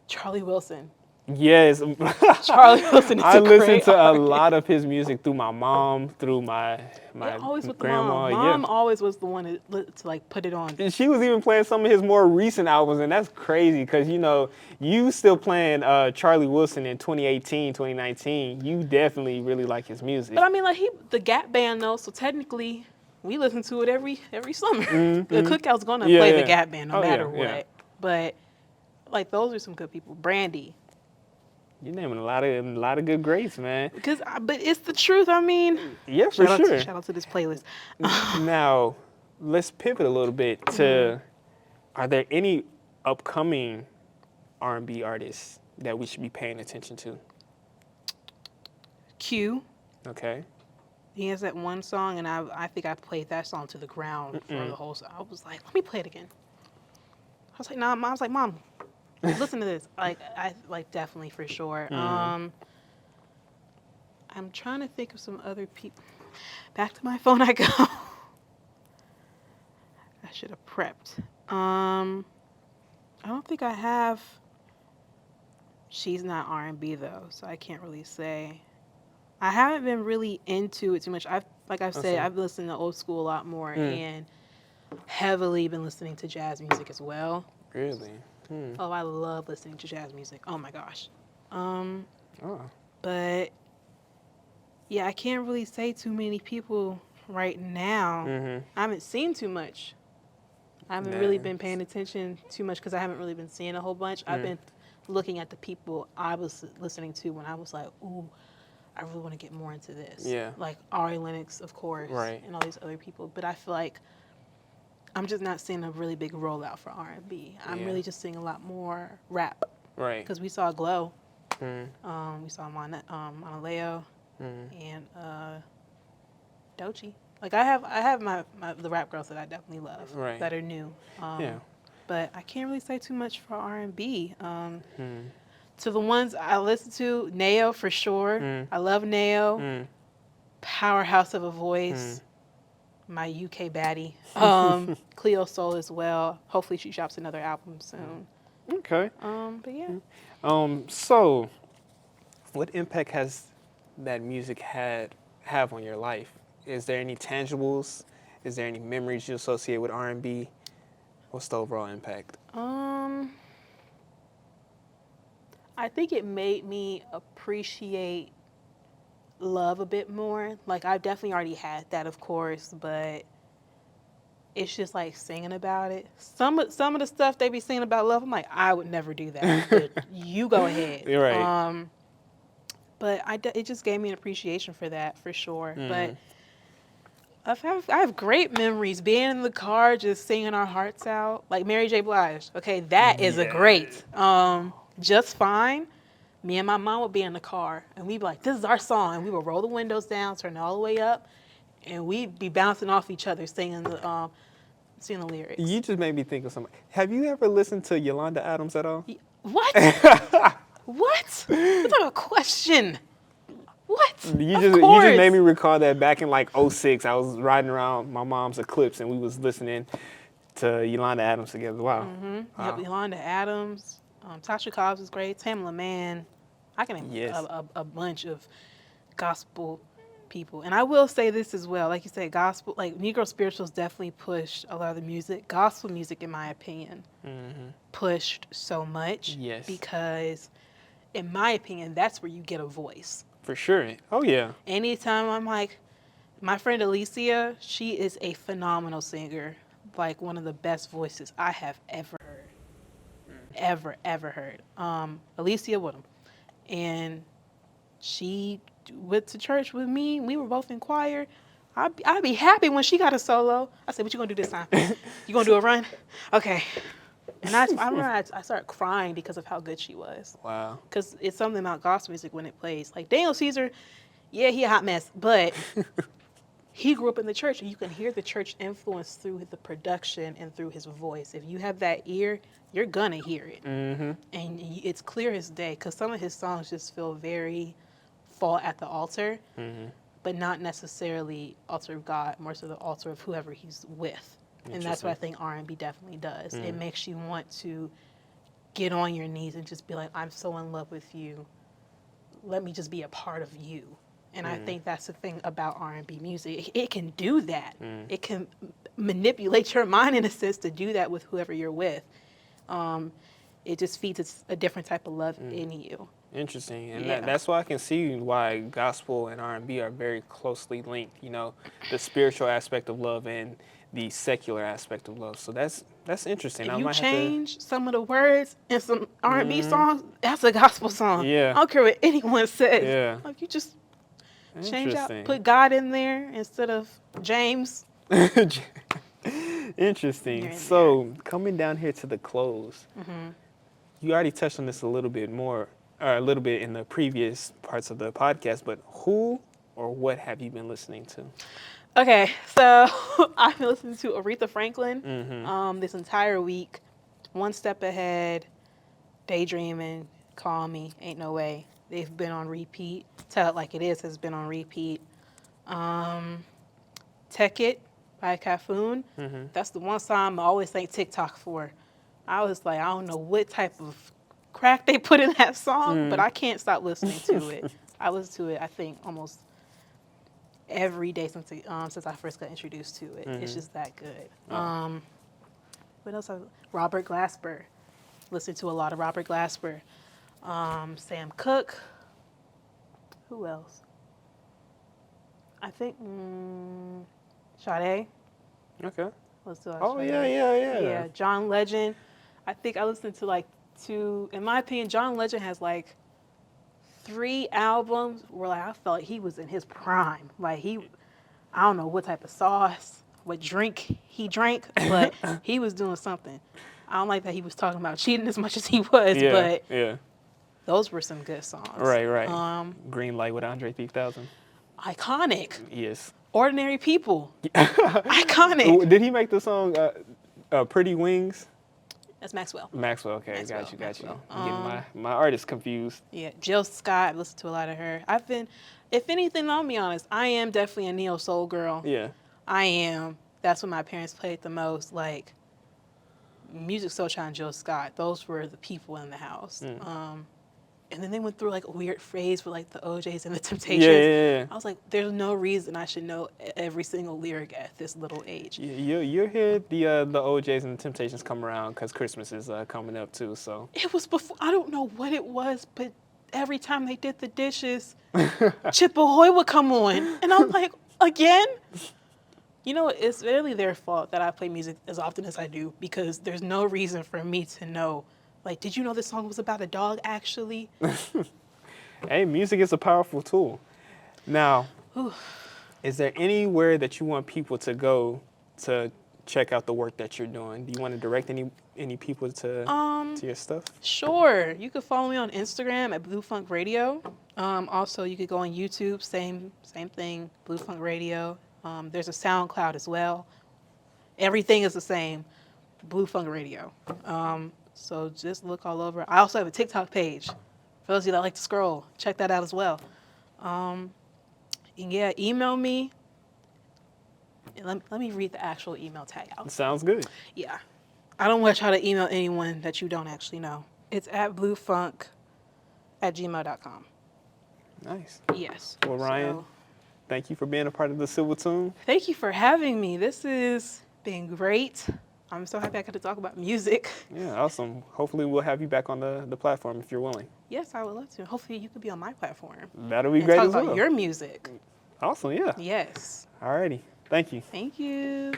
Charlie Wilson. Yes. Charlie Wilson is I a listen great to a artist. lot of his music through my mom, through my It always with the grandma. mom. Yeah. Mom always was the one to like put it on. And she was even playing some of his more recent albums, and that's crazy because, you know, you still playing Charlie Wilson in 2018, 2019. You definitely really like his music. But I mean, like the Gap Band though, so technically we listen to it every summer. The Cookout's gonna Yeah, play the yeah. Gap Band no Oh, matter yeah, yeah. what. But like those are some good people. Brandy. You're naming a lot of good greats, man. But it's the truth. I mean, Yeah, for sure. shout out to this playlist. Now, let's pivot a little bit to, are there any upcoming R&B artists that we should be paying attention to? Q. Okay. He has that one song, and I think I played that song to the ground for the whole song. I was like, let me play it again. I was like, nah, Mom. I was like, Mom, listen to this. I definitely for sure. I'm trying to think of some other people. Back to my phone I go. I should have prepped. I don't think I have. She's not R&B though, so I can't really say. I haven't been really into it too much. Like I've said, I've listened to old school a lot more and heavily been listening to jazz music as well. Really? Oh, I love listening to jazz music. Oh my gosh. Oh. But yeah, I can't really say too many people right now. I haven't seen too much. I haven't really been paying attention too much because I haven't really been seeing a whole bunch. I've been looking at the people I was listening to when I was like, ooh, I really want to get more into this. Yeah. Like Ari Lennox, of course, Right. and all these other people. But I feel like I'm just not seeing a really big rollout for R&B. I'm really just seeing a lot more rap. Right. Because we saw Glow. We saw Mauna Leo and Doechii. Like I have my the rap girls that I definitely love that are new. Yeah. But I can't really say too much for R&B. To the ones I listen to, Nao for sure. I love Nao. Powerhouse of a voice. My UK baddie. Cleo Soul as well. Hopefully she drops another album soon. Okay. But yeah. So, what impact has that music have on your life? Is there any tangibles? Is there any memories you associate with R&B? What's the overall impact? I think it made me appreciate love a bit more. Like I've definitely already had that, of course, but it's just like singing about it. Some of the stuff they be singing about love, I'm like, I would never do that. But you go ahead. You're right. But it just gave me an appreciation for that, for sure. But I have great memories being in the car, just singing our hearts out, like Mary J. Blige. Okay, that is a great. Just Fine. Me and my mom would be in the car, and we'd be like, "This is our song," and we would roll the windows down, turn it all the way up, and we'd be bouncing off each other, singing the lyrics. You just made me think of something. Have you ever listened to Yolanda Adams at all? What? What? What type of question? What? You Of just course. made me recall that back in like '06, I was riding around my mom's Eclipse and we was listening to Yolanda Adams together. Wow. Yep, Yolanda Adams, Tasha Cobbs is great. Tamla Mann. I can name Yes. a bunch of gospel people. And I will say this as well. Like you said, gospel, like Negro spirituals definitely pushed a lot of the music. Gospel music, in my opinion, pushed so much. Yes. Because, in my opinion, that's where you get a voice. For sure. Oh, yeah. Anytime I'm like, my friend Alicia, she is a phenomenal singer. Like one of the best voices I have ever heard. Ever heard. Alicia Woodham. And she went to church with me. We were both in choir. I'd be happy when she got a solo. I said, what you gonna do this time? You gonna do a run? Okay. And I remember I started crying because of how good she was. Wow. Because it's something about gospel music when it plays. Like Daniel Caesar, yeah, he a hot mess, but he grew up in the church, and you can hear the church influence through the production and through his voice. If you have that ear, you're gonna hear it. And it's clear as day, because some of his songs just feel very fall at the altar, but not necessarily altar of God, more so the altar of whoever he's with. And that's what I think R&B definitely does. It makes you want to get on your knees and just be like, I'm so in love with you. Let me just be a part of you. And I think that's the thing about R&B music. It can do that. It can manipulate your mind in a sense to do that with whoever you're with. It just feeds a different type of love in you. Interesting, and that's why I can see why gospel and R&B are very closely linked. You know, the spiritual aspect of love and the secular aspect of love. So that's interesting. If you change some of the words in some R&B songs, that's a gospel song. Yeah. I don't care what anyone says. Yeah. Like you just change out, put God in there instead of James. Interesting. So coming down here to the close, you already touched on this a little bit more, or a little bit in the previous parts of the podcast, but who or what have you been listening to? Okay, so I've been listening to Aretha Franklin this entire week. One Step Ahead, Daydreaming, Call Me, Ain't No Way. They've been on repeat. Tell It Like It Is has been on repeat. Tech It by Cafoon. That's the one song I always thank TikTok for. I was like, I don't know what type of crack they put in that song, but I can't stop listening to it. I listen to it, I think, almost every day since I first got introduced to it. It's just that good. What else? Robert Glasper. Listen to a lot of Robert Glasper. Sam Cooke. Who else? I think Sade. Okay. Let's do it. Oh, yeah. Yeah, John Legend. I think I listened to like 2. In my opinion, John Legend has like 3 albums where like I felt like he was in his prime. Like I don't know what type of sauce, what drink he drank, but he was doing something. I don't like that he was talking about cheating as much as he was, but those were some good songs. Right. Green Light with Andre 3000. Iconic. Yes. Ordinary People. Iconic. Did he make the song Pretty Wings? That's Maxwell. Maxwell, okay. Maxwell, Got you. I'm getting my artists confused. Yeah, Jill Scott. I've listened to a lot of her. If anything, I'll be honest, I am definitely a neo soul girl. Yeah. I am. That's what my parents played the most. Like, Music Soul Child and Jill Scott. Those were the people in the house. And then they went through like a weird phase with like the OJs and the Temptations. Yeah. I was like, there's no reason I should know every single lyric at this little age. You'll hear the OJs and the Temptations come around because Christmas is coming up too. So it was before. I don't know what it was, but every time they did the dishes, Chip Ahoy would come on, and I'm like, again. You know, it's really their fault that I play music as often as I do because there's no reason for me to know. Like, did you know this song was about a dog, actually? Hey, music is a powerful tool. Now, is there anywhere that you want people to go to check out the work that you're doing? Do you want to direct any people to your stuff? Sure. You could follow me on Instagram at Blue Funk Radio. Also, you could go on YouTube, same thing, Blue Funk Radio. There's a SoundCloud as well. Everything is the same, Blue Funk Radio. So just look all over. I also have a TikTok page. For those of you that like to scroll, check that out as well. And yeah, email me. And let me read the actual email tag out. Sounds good. Yeah. I don't want to try to email anyone that you don't actually know. It's at bluefunk@gmail.com. Nice. Yes. Well, Ryan, thank you for being a part of the Civil Tune. Thank you for having me. This has been great. I'm so happy I got to talk about music. Yeah, awesome. Hopefully we'll have you back on the platform if you're willing. Yes, I would love to. Hopefully you could be on my platform. That'll be great as well. Talk about your music. Awesome, yeah. Yes. Alrighty. Thank you. Thank you.